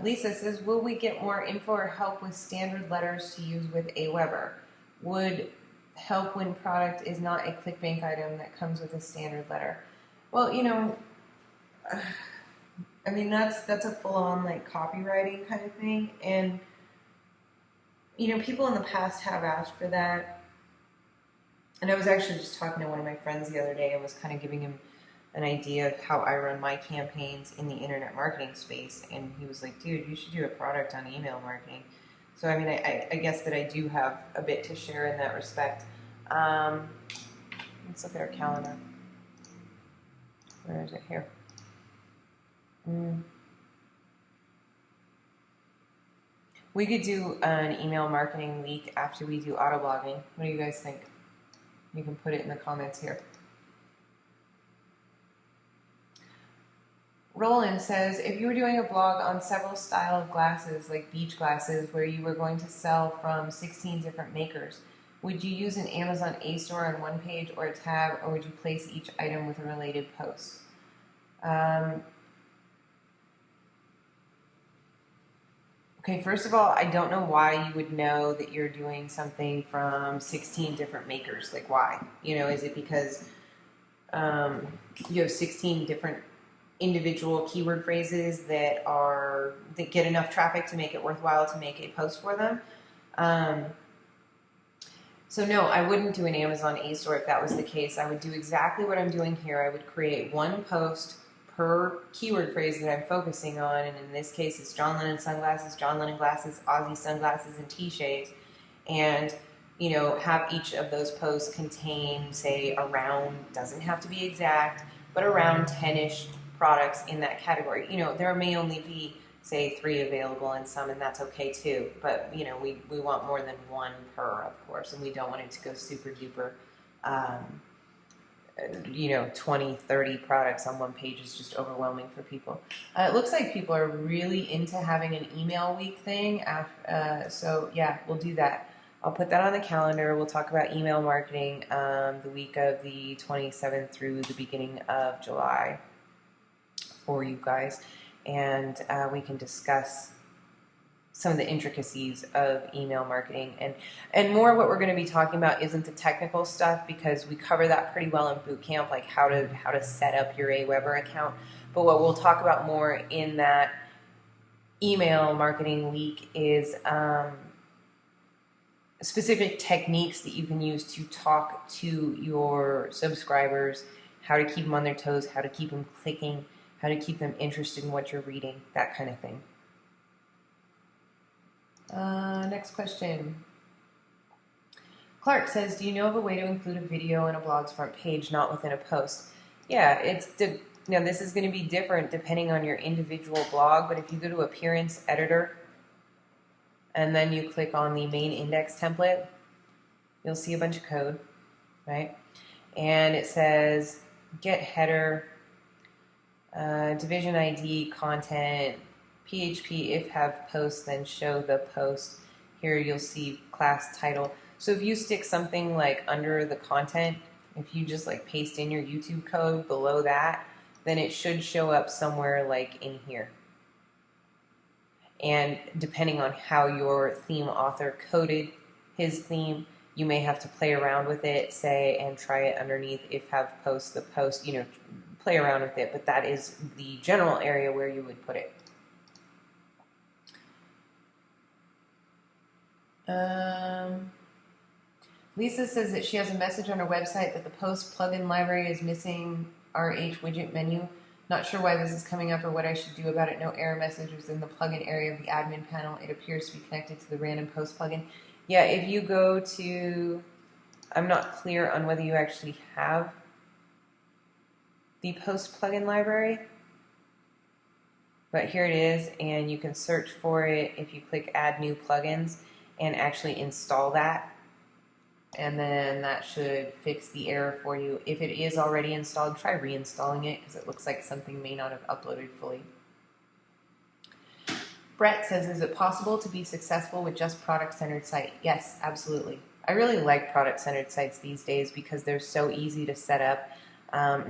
Lisa says, will we get more info or help with standard letters to use with Aweber? Would help when product is not a ClickBank item that comes with a standard letter. Well, I mean, that's a full-on like copywriting kind of thing, and people in the past have asked for that. And I was actually just talking to one of my friends the other day and was kind of giving him an idea of how I run my campaigns in the internet marketing space, and he was like, dude, you should do a product on email marketing. So I mean, I guess that I do have a bit to share in that respect. Let's look at our calendar. Where is it? Here. We could do an email marketing week after we do auto blogging. What do you guys think? You can put it in the comments here. Roland says, if you were doing a blog on several style of glasses, like beach glasses, where you were going to sell from 16 different makers, would you use an Amazon A-store on one page or a tab, or would you place each item with a related post? Okay, first of all, I don't know why you would know that you're doing something from 16 different makers. Like, why? Is it because you have 16 different individual keyword phrases that get enough traffic to make it worthwhile to make a post for them? So no, I wouldn't do an Amazon A-store if that was the case. I would do exactly what I'm doing here. I would create one post per keyword phrase that I'm focusing on, and in this case it's John Lennon sunglasses, John Lennon glasses, Aussie sunglasses, and T-shades, and have each of those posts contain, say, around, doesn't have to be exact, but around 10-ish products in that category. There may only be, say, 3 available in some, and that's okay too, but we want more than 1 per, of course, and we don't want it to go super duper 20, 30 products on one page is just overwhelming for people. It looks like people are really into having an email week thing. So yeah, we'll do that. I'll put that on the calendar. We'll talk about email marketing the week of the 27th through the beginning of July for you guys. And we can discuss some of the intricacies of email marketing, and more what we're going to be talking about isn't the technical stuff, because we cover that pretty well in Bootcamp, like how to set up your Aweber account. But what we'll talk about more in that email marketing week is specific techniques that you can use to talk to your subscribers, how to keep them on their toes, how to keep them clicking, how to keep them interested in what you're reading, that kind of thing. Next question. Clark says, do you know of a way to include a video in a blog's front page, not within a post? Yeah, this is going to be different depending on your individual blog, but if you go to Appearance Editor and then you click on the main index template, you'll see a bunch of code, right? And it says get header, division ID, content, PHP, if have post, then show the post. Here you'll see class title. So if you stick something like under the content, if you just like paste in your YouTube code below that, then it should show up somewhere like in here. And depending on how your theme author coded his theme, you may have to play around with it, say, and try it underneath if have post the post, play around with it, but that is the general area where you would put it. Lisa says that she has a message on her website that the post plugin library is missing RH widget menu. Not sure why this is coming up or what I should do about it. No error message was in the plugin area of the admin panel. It appears to be connected to the random post plugin. Yeah, if you go to, I'm not clear on whether you actually have the post plugin library, but here it is, and you can search for it if you click add new plugins and actually install that. And then that should fix the error for you. If it is already installed, try reinstalling it because it looks like something may not have uploaded fully. Brett says, is it possible to be successful with just product-centered site? Yes, absolutely. I really like product-centered sites these days because they're so easy to set up.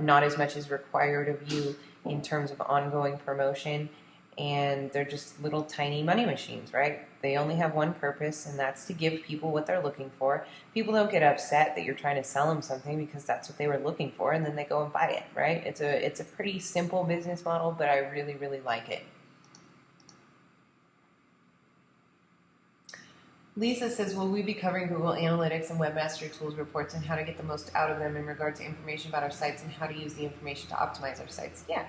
Not as much is required of you in terms of ongoing promotion. And they're just little tiny money machines, right? They only have one purpose, and that's to give people what they're looking for. People don't get upset that you're trying to sell them something because that's what they were looking for, and then they go and buy it, right? It's a pretty simple business model, but I really, really like it. Lisa says, will we be covering Google Analytics and Webmaster Tools reports and how to get the most out of them in regard to information about our sites and how to use the information to optimize our sites? Yeah.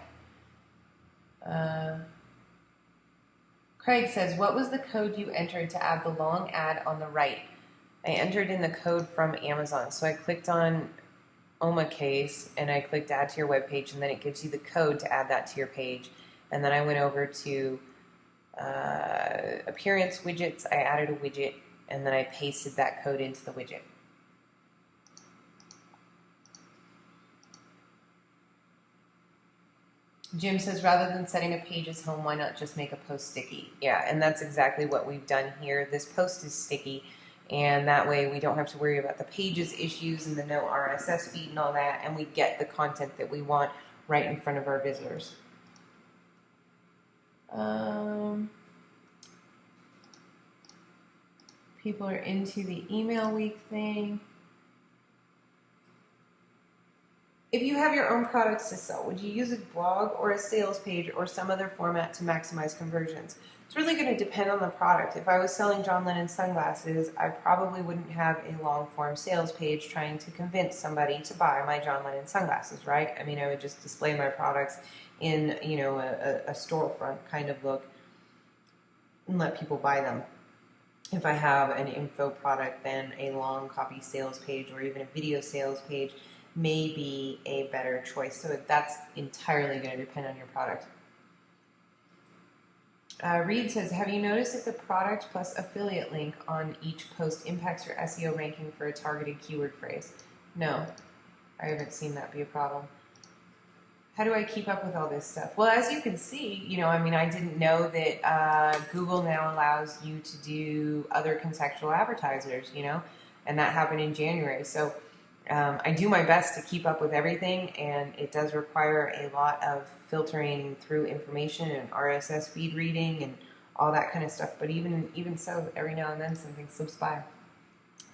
Craig says, what was the code you entered to add the long ad on the right? I entered in the code from Amazon. So I clicked on OmaCase and I clicked add to your web page, and then it gives you the code to add that to your page. And then I went over to appearance widgets. I added a widget, and then I pasted that code into the widget. Jim says, rather than setting a page as home, why not just make a post sticky? Yeah, and that's exactly what we've done here. This post is sticky, and that way we don't have to worry about the pages issues and the no RSS feed and all that, and we get the content that we want right in front of our visitors. People are into the email week thing. If you have your own products to sell, would you use a blog or a sales page or some other format to maximize conversions? It's really going to depend on the product. If I was selling John Lennon sunglasses, I probably wouldn't have a long-form sales page trying to convince somebody to buy my John Lennon sunglasses, right? I mean, I would just display my products in, a storefront kind of look and let people buy them. If I have an info product, then a long copy sales page or even a video sales page may be a better choice. So that's entirely going to depend on your product. Reed says, have you noticed if the product plus affiliate link on each post impacts your SEO ranking for a targeted keyword phrase? No, I haven't seen that be a problem. How do I keep up with all this stuff? Well, as you can see, I didn't know that Google now allows you to do other contextual advertisers, and that happened in January. So I do my best to keep up with everything, and it does require a lot of filtering through information and RSS feed reading and all that kind of stuff. But even so, every now and then something slips by.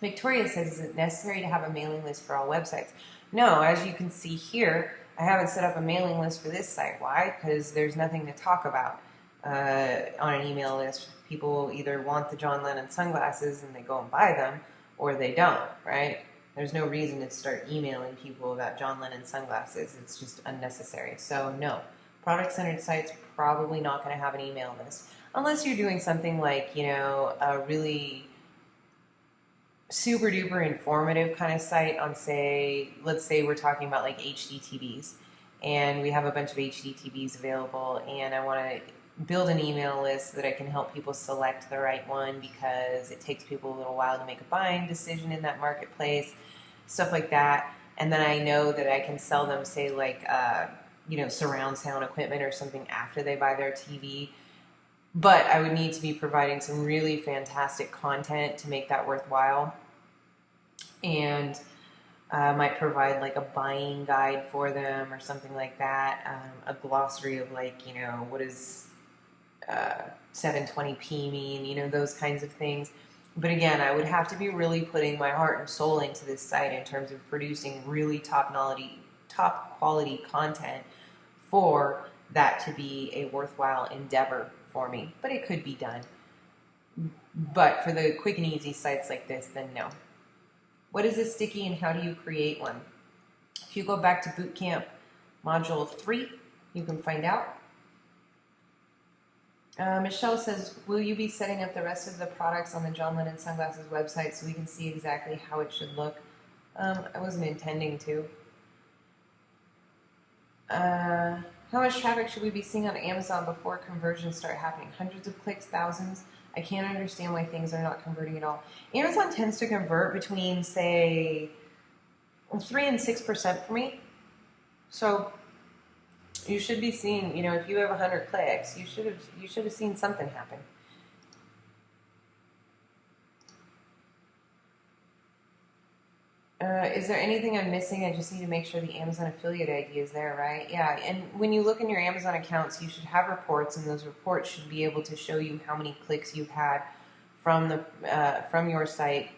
Victoria says, is it necessary to have a mailing list for all websites? No, as you can see here, I haven't set up a mailing list for this site. Why? Because there's nothing to talk about on an email list. People either want the John Lennon sunglasses and they go and buy them, or they don't, right? There's no reason to start emailing people about John Lennon sunglasses. It's just unnecessary. So no, product-centered sites probably not going to have an email list. Unless you're doing something like, a really super duper informative kind of site on, let's say we're talking about like HDTVs, and we have a bunch of HDTVs available, and I want to build an email list so that I can help people select the right one because it takes people a little while to make a buying decision in that marketplace, stuff like that. And then I know that I can sell them, say, like, surround sound equipment or something after they buy their TV. But I would need to be providing some really fantastic content to make that worthwhile. And might provide like a buying guide for them or something like that. A glossary of like, what does 720p mean, those kinds of things. But again, I would have to be really putting my heart and soul into this site in terms of producing really top quality content for that to be a worthwhile endeavor for me. But it could be done. But for the quick and easy sites like this, then no. What is a sticky and how do you create one? If you go back to Bootcamp Module 3, you can find out. Michelle says, will you be setting up the rest of the products on the John Lennon Sunglasses website so we can see exactly how it should look? I wasn't intending to. How much traffic should we be seeing on Amazon before conversions start happening? Hundreds of clicks, thousands? I can't understand why things are not converting at all. Amazon tends to convert between, say, 3 and 6% for me. So you should be seeing, if you have 100 clicks, you should have seen something happen. Is there anything I'm missing? I just need to make sure the Amazon affiliate ID is there, right? Yeah, and when you look in your Amazon accounts, you should have reports, and those reports should be able to show you how many clicks you've had from your site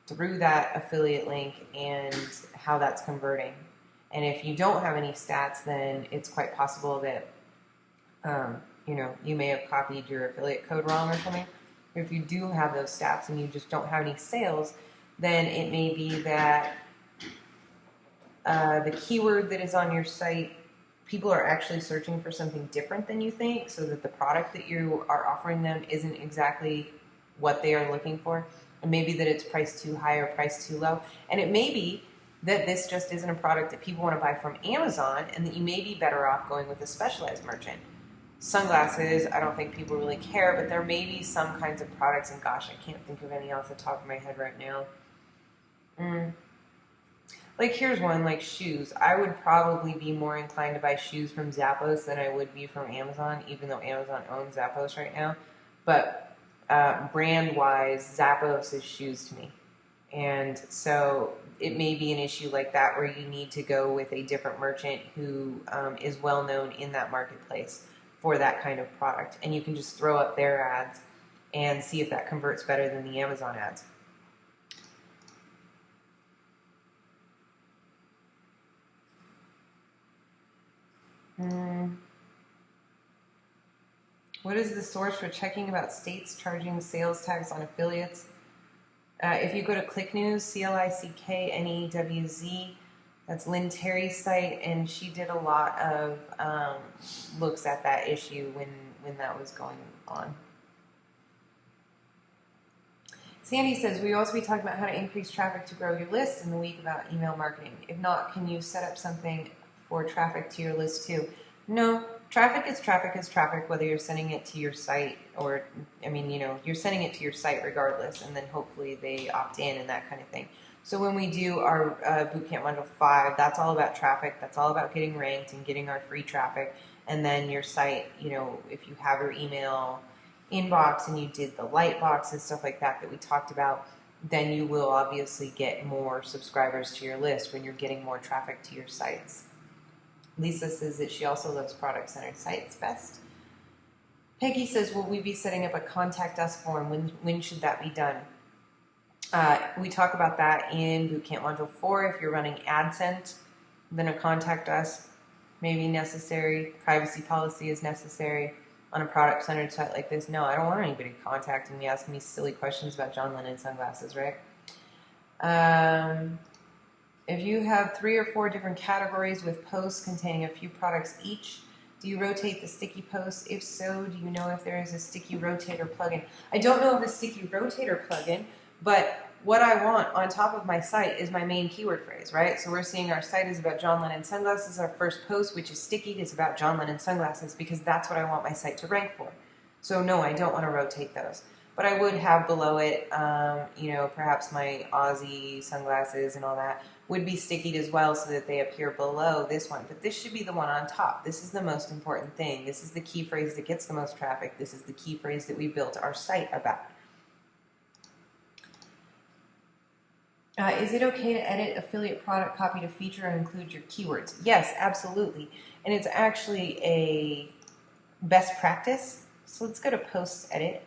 through that affiliate link and how that's converting. And if you don't have any stats, then it's quite possible that you may have copied your affiliate code wrong or something. If you do have those stats and you just don't have any sales, then it may be that the keyword that is on your site, people are actually searching for something different than you think, so that the product that you are offering them isn't exactly what they are looking for. And maybe that it's priced too high or priced too low. And it may be that this just isn't a product that people want to buy from Amazon, and that you may be better off going with a specialized merchant. Sunglasses, I don't think people really care, but there may be some kinds of products, and gosh, I can't think of any off the top of my head right now. Like here's one, like shoes. I would probably be more inclined to buy shoes from Zappos than I would be from Amazon, even though Amazon owns Zappos right now. But brand-wise, Zappos is shoes to me. And so it may be an issue like that where you need to go with a different merchant who is well known in that marketplace for that kind of product. And you can just throw up their ads and see if that converts better than the Amazon ads. What is the source for checking about states charging sales tax on affiliates? If you go to Click News, ClickNewz, that's Lynn Terry's site, and she did a lot of looks at that issue when that was going on. Sandy says, will you also be talking about how to increase traffic to grow your list in the week about email marketing? If not, can you set up something for traffic to your list too? No, traffic is traffic, whether you're sending it to your site or, you're sending it to your site regardless, and then hopefully they opt in and that kind of thing. So when we do our Bootcamp Module 5, that's all about traffic. That's all about getting ranked and getting our free traffic. And then your site, if you have your email inbox and you did the light box and stuff like that we talked about, then you will obviously get more subscribers to your list when you're getting more traffic to your sites. Lisa says that she also loves product-centered sites best. Peggy says, will we be setting up a contact us form? When should that be done? We talk about that in Bootcamp Module 4. If you're running AdSense, then a contact us may be necessary. Privacy policy is necessary. On a product-centered site like this, no, I don't want anybody contacting me, asking me silly questions about John Lennon sunglasses, right? If you have 3 or 4 different categories with posts containing a few products each, do you rotate the sticky posts? If so, do you know if there is a sticky rotator plugin? I don't know of a sticky rotator plugin, but what I want on top of my site is my main keyword phrase, right? So we're seeing our site is about John Lennon sunglasses. Our first post, which is sticky, is about John Lennon sunglasses because that's what I want my site to rank for. So no, I don't want to rotate those. But I would have below it, perhaps my Aussie sunglasses and all that would be stickied as well so that they appear below this one. But this should be the one on top. This is the most important thing. This is the key phrase that gets the most traffic. This is the key phrase that we built our site about. Is it okay to edit affiliate product copy to feature and include your keywords? Yes, absolutely. And it's actually a best practice. So let's go to post edit.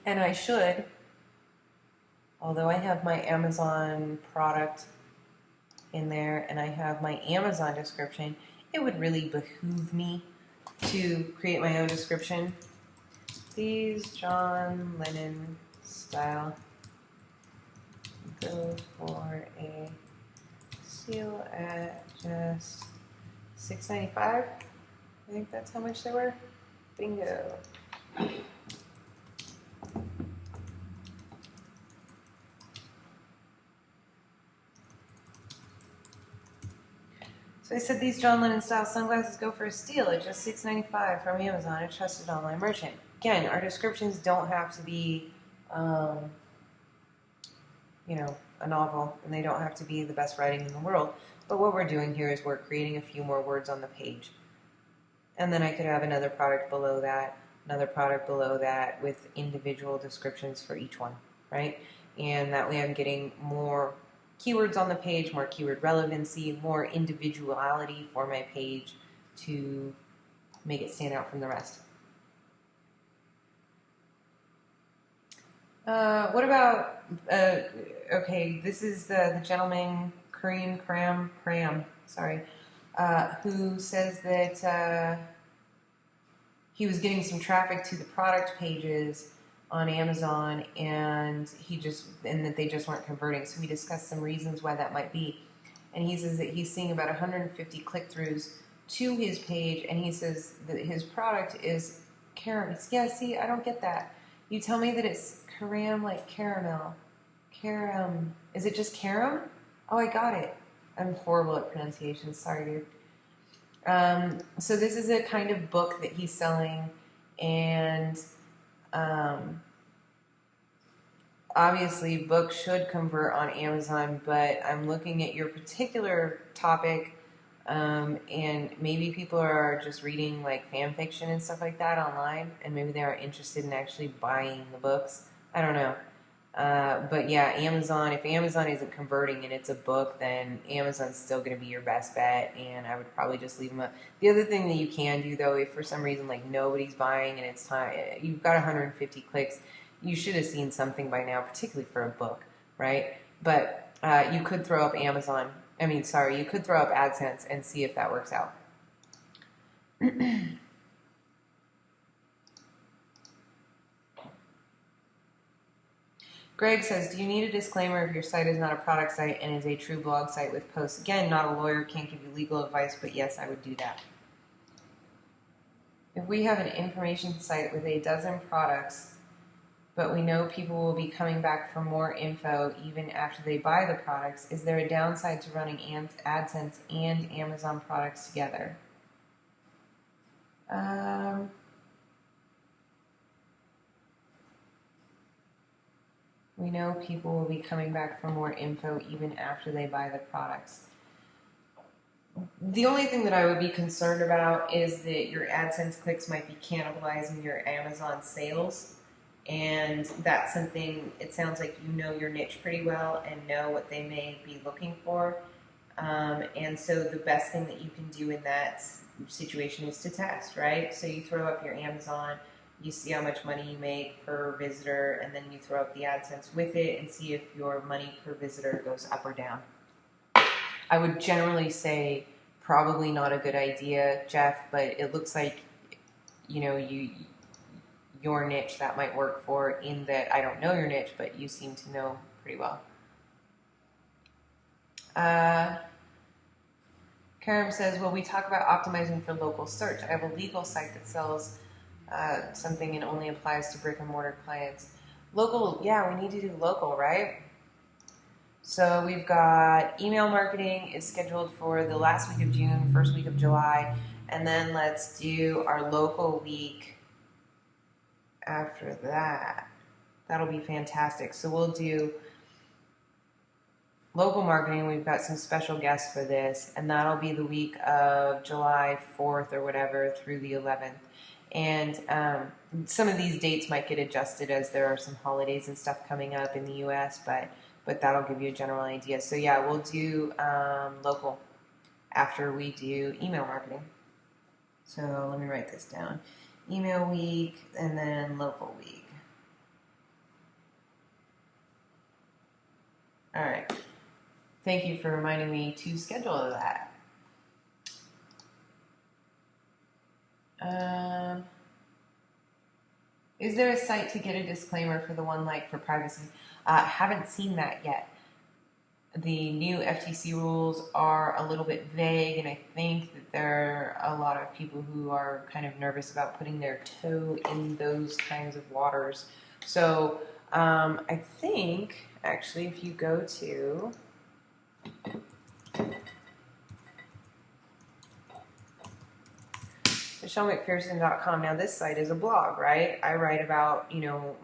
And I should, although I have my Amazon product in there and I have my Amazon description, it would really behoove me to create my own description. These John Lennon style go for a seal at just $6.95. I think that's how much they were. Bingo. So I said these John Lennon style sunglasses go for a steal at just $6.95 from Amazon, a trusted online merchant. Again, our descriptions don't have to be, you know, a novel, and they don't have to be the best writing in the world. But what we're doing here is we're creating a few more words on the page. And then I could have another product below that, another product below that with individual descriptions for each one, right? And that way I'm getting more keywords on the page, more keyword relevancy, more individuality for my page to make it stand out from the rest. What about, okay, this is the gentleman, Karam, sorry, who says that he was getting some traffic to the product pages on Amazon and that they just weren't converting. So we discussed some reasons why that might be. And he says that he's seeing about 150 click-throughs to his page, and he says that his product is caram. Yeah, see, I don't get that. You tell me that it's caram like caramel. Caram. Is it just caram? Oh, I got it. I'm horrible at pronunciation. Sorry, dude. So this is a kind of book that he's selling, and obviously books should convert on Amazon, but I'm looking at your particular topic, and maybe people are just reading like fan fiction and stuff like that online, and maybe they aren't interested in actually buying the books. I don't know. But yeah, Amazon, if Amazon isn't converting and it's a book, then Amazon's still going to be your best bet, and I would probably just leave them up. The other thing that you can do, though, if for some reason like nobody's buying and it's time, you've got 150 clicks, you should have seen something by now, particularly for a book, right? But you could throw up you could throw up AdSense and see if that works out. Greg says, do you need a disclaimer if your site is not a product site and is a true blog site with posts? Again, not a lawyer, can't give you legal advice, but yes, I would do that. If we have an information site with a dozen products, but we know people will be coming back for more info even after they buy the products, is there a downside to running AdSense and Amazon products together? We know people will be coming back for more info even after they buy the products. The only thing that I would be concerned about is that your AdSense clicks might be cannibalizing your Amazon sales. And that's something, it sounds like you know your niche pretty well and know what they may be looking for. And so the best thing that you can do in that situation is to test, right? So you throw up your Amazon, you see how much money you make per visitor, and then you throw up the AdSense with it and see if your money per visitor goes up or down. I would generally say probably not a good idea, Jeff, but it looks like, you know, your niche that might work for, in that I don't know your niche, but you seem to know pretty well. Karam says, well, we talk about optimizing for local search. I have a legal site that sells something and only applies to brick and mortar clients. Local, yeah, we need to do local, right? So we've got email marketing is scheduled for the last week of June, first week of July, and then let's do our local week after that. That'll be fantastic. So we'll do local marketing. We've got some special guests for this, and that'll be the week of July 4th or whatever through the 11th. And some of these dates might get adjusted as there are some holidays and stuff coming up in the U.S., but that'll give you a general idea. So yeah, we'll do local after we do email marketing. So let me write this down. Email week and then local week. All right. Thank you for reminding me to schedule that. Is there a site to get a disclaimer for the one like for privacy? Haven't seen that yet. The new FTC rules are a little bit vague, and I think that there are a lot of people who are kind of nervous about putting their toe in those kinds of waters. So I think, actually, if you go to MichelleMcPherson.com. Now, this site is a blog, right? I write about,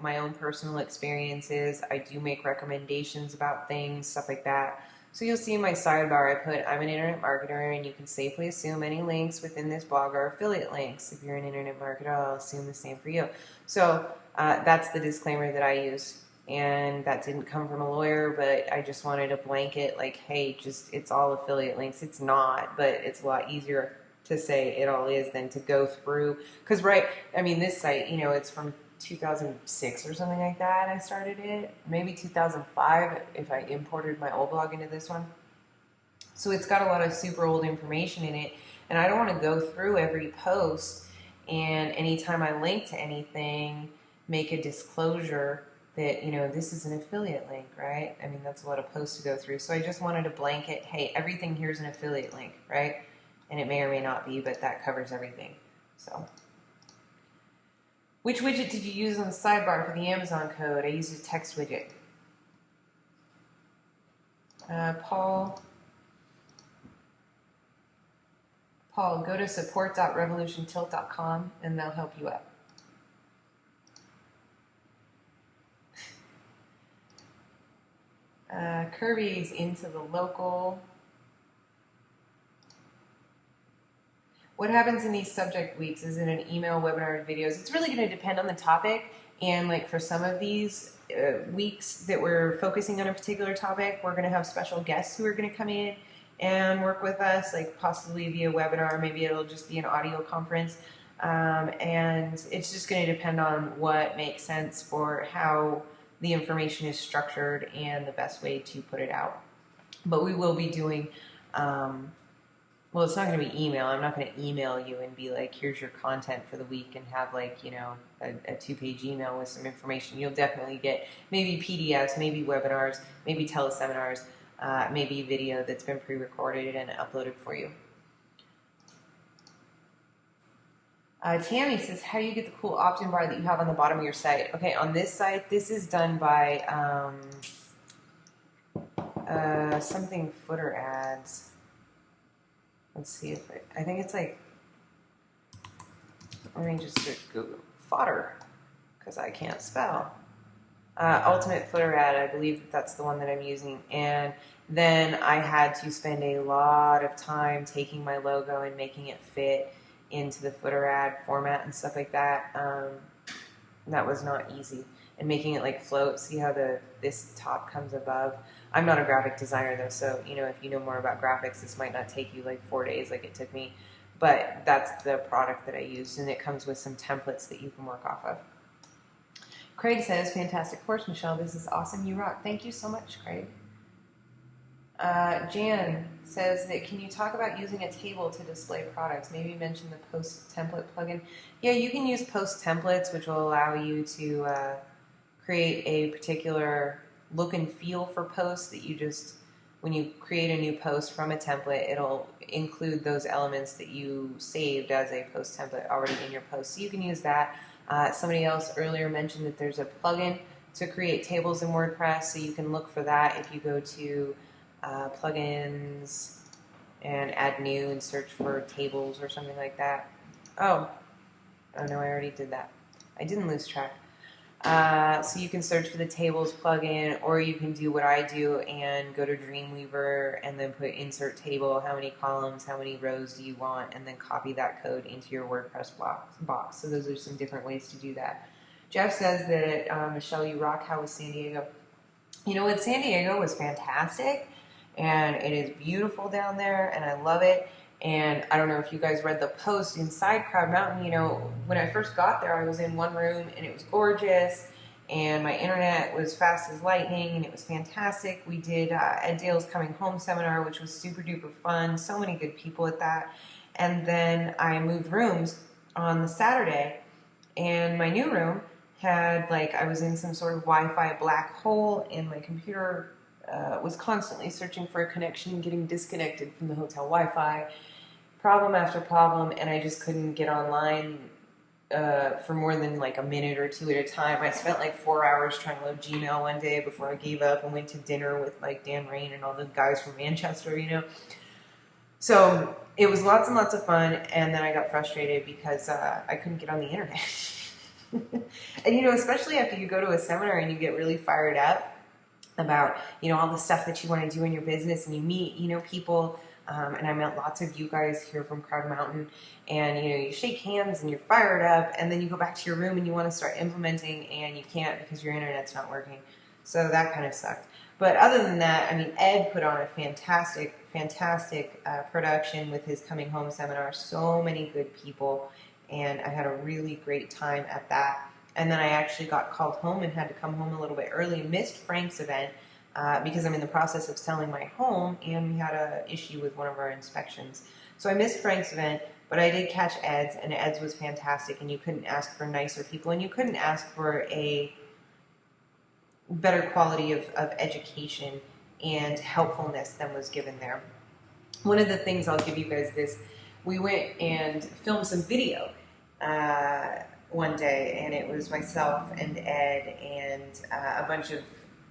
my own personal experiences. I do make recommendations about things, stuff like that. So you'll see in my sidebar, I put, I'm an internet marketer, and you can safely assume any links within this blog are affiliate links. If you're an internet marketer, I'll assume the same for you. So that's the disclaimer that I use. And that didn't come from a lawyer, but I just wanted a blanket, like, hey, it's all affiliate links. It's not, but it's a lot easier to say it all is than to go through, because this site, it's from 2006 or something like that. I started it, maybe 2005 if I imported my old blog into this one. So it's got a lot of super old information in it, and I don't want to go through every post and anytime I link to anything make a disclosure that this is an affiliate link, right? That's a lot of posts to go through. So I just wanted a blanket, hey, everything here is an affiliate link, right? And it may or may not be, but that covers everything. So, which widget did you use on the sidebar for the Amazon code? I used a text widget. Paul, go to support.revolutiontilt.com and they'll help you out. Kirby's into the local. What happens in these subject weeks? Is it an email, webinar, videos? It's really going to depend on the topic. And like for some of these weeks that we're focusing on a particular topic, we're going to have special guests who are going to come in and work with us, like possibly via webinar. Maybe it'll just be an audio conference. And it's just going to depend on what makes sense for how the information is structured and the best way to put it out. But we will be doing... well, it's not going to be email. I'm not going to email you and be like, here's your content for the week and have like, a 2-page email with some information. You'll definitely get maybe PDFs, maybe webinars, maybe teleseminars, maybe video that's been pre-recorded and uploaded for you. Tammy says, how do you get the cool opt-in bar that you have on the bottom of your site? Okay, on this site, this is done by something footer ads. Let's see if I think it's like, let me just Google fodder, because I can't spell. Ultimate footer ad, I believe that's the one that I'm using. And then I had to spend a lot of time taking my logo and making it fit into the footer ad format and stuff like that. That was not easy. And making it like float, see how this top comes above. I'm not a graphic designer though, so if you know more about graphics, this might not take you like 4 days like it took me. But that's the product that I used, and it comes with some templates that you can work off of. Craig says, fantastic course, Michelle. This is awesome. You rock. Thank you so much, Craig. Jan says that, can you talk about using a table to display products? Maybe mention the post template plugin. Yeah, you can use post templates, which will allow you to create a particular look and feel for posts that you just, when you create a new post from a template, it'll include those elements that you saved as a post template already in your post. So you can use that. Somebody else earlier mentioned that there's a plugin to create tables in WordPress, so you can look for that if you go to plugins and add new and search for tables or something like that. Oh no, I already did that. I didn't lose track. So you can search for the tables plugin, or you can do what I do and go to Dreamweaver and then put insert table, how many columns, how many rows do you want, and then copy that code into your WordPress box. So those are some different ways to do that. Jeff says that, Michelle, you rock. How was San Diego? You know what? San Diego was fantastic, and it is beautiful down there, and I love it. And I don't know if you guys read the post inside Crowd Mountain. When I first got there, I was in one room, and it was gorgeous, and my internet was fast as lightning, and it was fantastic. We did Ed Dale's Coming Home seminar, which was super duper fun. So many good people at that. And then I moved rooms on the Saturday, and my new room had, like, I was in some sort of Wi-Fi black hole, and my computer was constantly searching for a connection and getting disconnected from the hotel Wi-Fi. Problem after problem, and I just couldn't get online for more than like a minute or two at a time. I spent like 4 hours trying to load Gmail one day before I gave up and went to dinner with like Dan Rain and all the guys from Manchester, you know. So it was lots and lots of fun, and then I got frustrated because I couldn't get on the internet. And, you know, especially after you go to a seminar and you get really fired up about, you know, all the stuff that you want to do in your business, and you meet, you know, people, and I met lots of you guys here from Crowd Mountain, and, you know, you shake hands and you're fired up, and then you go back to your room and you want to start implementing, and you can't because your internet's not working. So that kind of sucked. But other than that, I mean, Ed put on a fantastic production with his Coming Home seminar. So many good people, and I had a really great time at that. And then I actually got called home and had to come home a little bit early. Missed Frank's event because I'm in the process of selling my home, and we had an issue with one of our inspections. So I missed Frank's event, but I did catch Ed's, and Ed's was fantastic, and you couldn't ask for nicer people, and you couldn't ask for a better quality of education and helpfulness than was given there. One of the things, I'll give you guys this, we went and filmed some video one day, and it was myself and Ed and a bunch of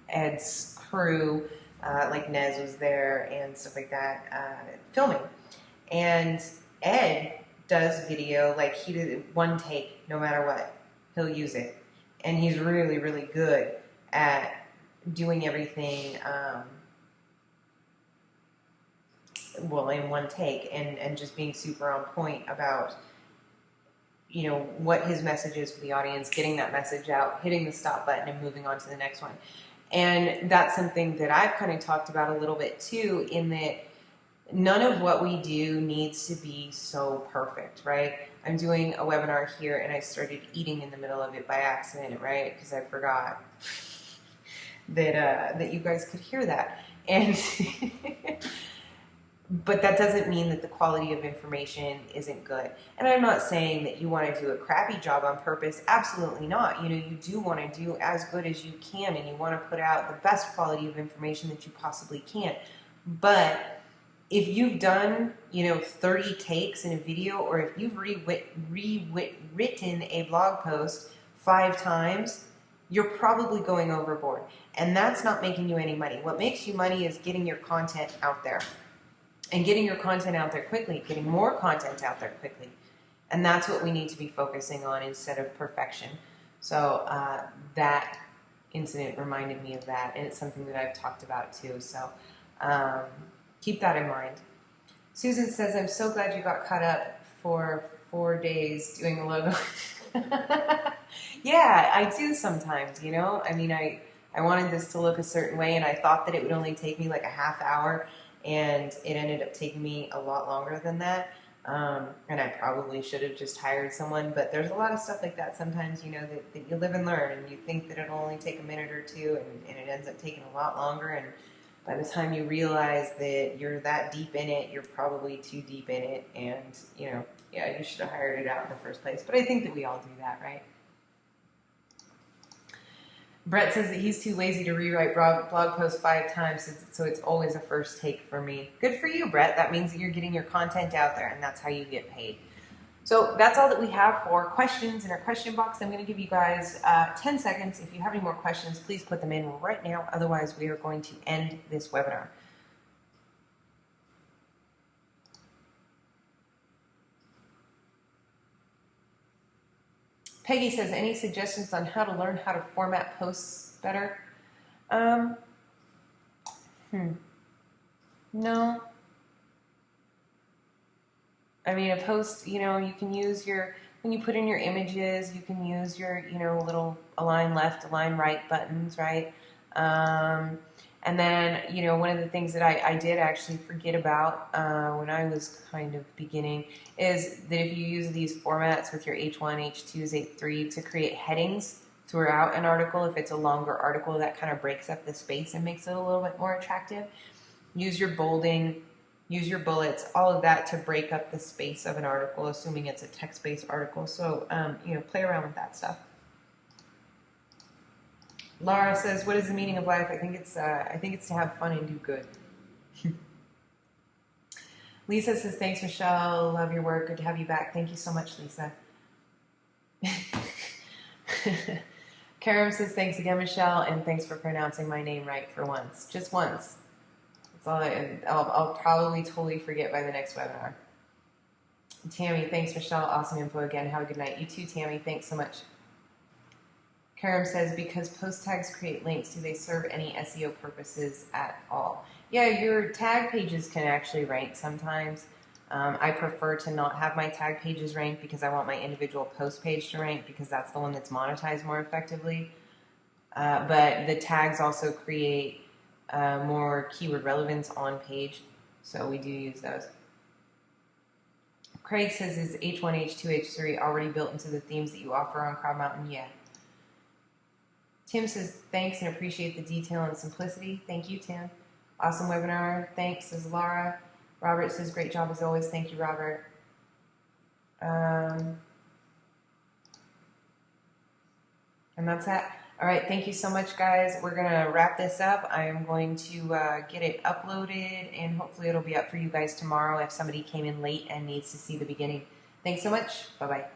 Ed's crew, like Nez was there and stuff like that, filming. And Ed does video, like, he did one take no matter what. He'll use it. And he's really, really good at doing everything well, in one take, and just being super on point about, you know, what his message is for the audience, getting that message out, hitting the stop button, and moving on to the next one. And that's something that I've kind of talked about a little bit too, in that none of what we do needs to be so perfect, right? I'm doing a webinar here, and I started eating in the middle of it by accident, right? Because I forgot that you guys could hear that. And but that doesn't mean that the quality of information isn't good. And I'm not saying that you want to do a crappy job on purpose. Absolutely not. You know, you do want to do as good as you can, and you want to put out the best quality of information that you possibly can. But if you've done, you know, 30 takes in a video, or if you've rewritten a blog post 5 times, you're probably going overboard. And that's not making you any money. What makes you money is getting your content out there. And getting your content out there quickly, getting more content out there quickly. And that's what we need to be focusing on instead of perfection. So that incident reminded me of that, and it's something that I've talked about too. So keep that in mind. Susan says, I'm so glad you got caught up for 4 days doing the logo. Yeah, I do sometimes, you know. I mean, I wanted this to look a certain way, and I thought that it would only take me like a half hour. And it ended up taking me a lot longer than that. And I probably should have just hired someone. But there's a lot of stuff like that sometimes, you know, that you live and learn. And you think that it'll only take a minute or two, and it ends up taking a lot longer. And by the time you realize that you're that deep in it, you're probably too deep in it. And, you know, yeah, you should have hired it out in the first place. But I think that we all do that, right? Brett says that he's too lazy to rewrite blog posts 5 times, so it's always a first take for me. Good for you, Brett. That means that you're getting your content out there, and that's how you get paid. So that's all that we have for questions in our question box. I'm going to give you guys 10 seconds. If you have any more questions, please put them in right now. Otherwise, we are going to end this webinar. Peggy says, any suggestions on how to learn how to format posts better? No. I mean, a post, you know, you can use your, when you put in your images, you can use your, you know, little align left, align right buttons, right? And then, you know, one of the things that I did actually forget about when I was kind of beginning is that if you use these formats with your H1, H2s, H3 to create headings throughout an article. If it's a longer article, that kind of breaks up the space and makes it a little bit more attractive. Use your bolding, use your bullets, all of that to break up the space of an article, assuming it's a text-based article. So, play around with that stuff. Laura says, "What is the meaning of life?" I think it's to have fun and do good. Lisa says, "Thanks, Michelle. Love your work. Good to have you back." Thank you so much, Lisa. Karam says, "Thanks again, Michelle, and thanks for pronouncing my name right for once. Just once. That's all. I'll probably totally forget by the next webinar." Tammy, "Thanks, Michelle. Awesome info again. Have a good night." You too, Tammy. Thanks so much. Karam says, "Because post tags create links, do they serve any SEO purposes at all?" Yeah, your tag pages can actually rank sometimes. I prefer to not have my tag pages rank because I want my individual post page to rank because that's the one that's monetized more effectively. But the tags also create more keyword relevance on page, so we do use those. Craig says, "Is H1, H2, H3 already built into the themes that you offer on Crowd Mountain?" Yeah. Tim says, "Thanks and appreciate the detail and simplicity." Thank you, Tim. Awesome webinar. Thanks, says Laura. Robert says, "Great job as always." Thank you, Robert. And that's that. All right, thank you so much, guys. We're going to wrap this up. I am going to get it uploaded, and hopefully it'll be up for you guys tomorrow if somebody came in late and needs to see the beginning. Thanks so much. Bye-bye.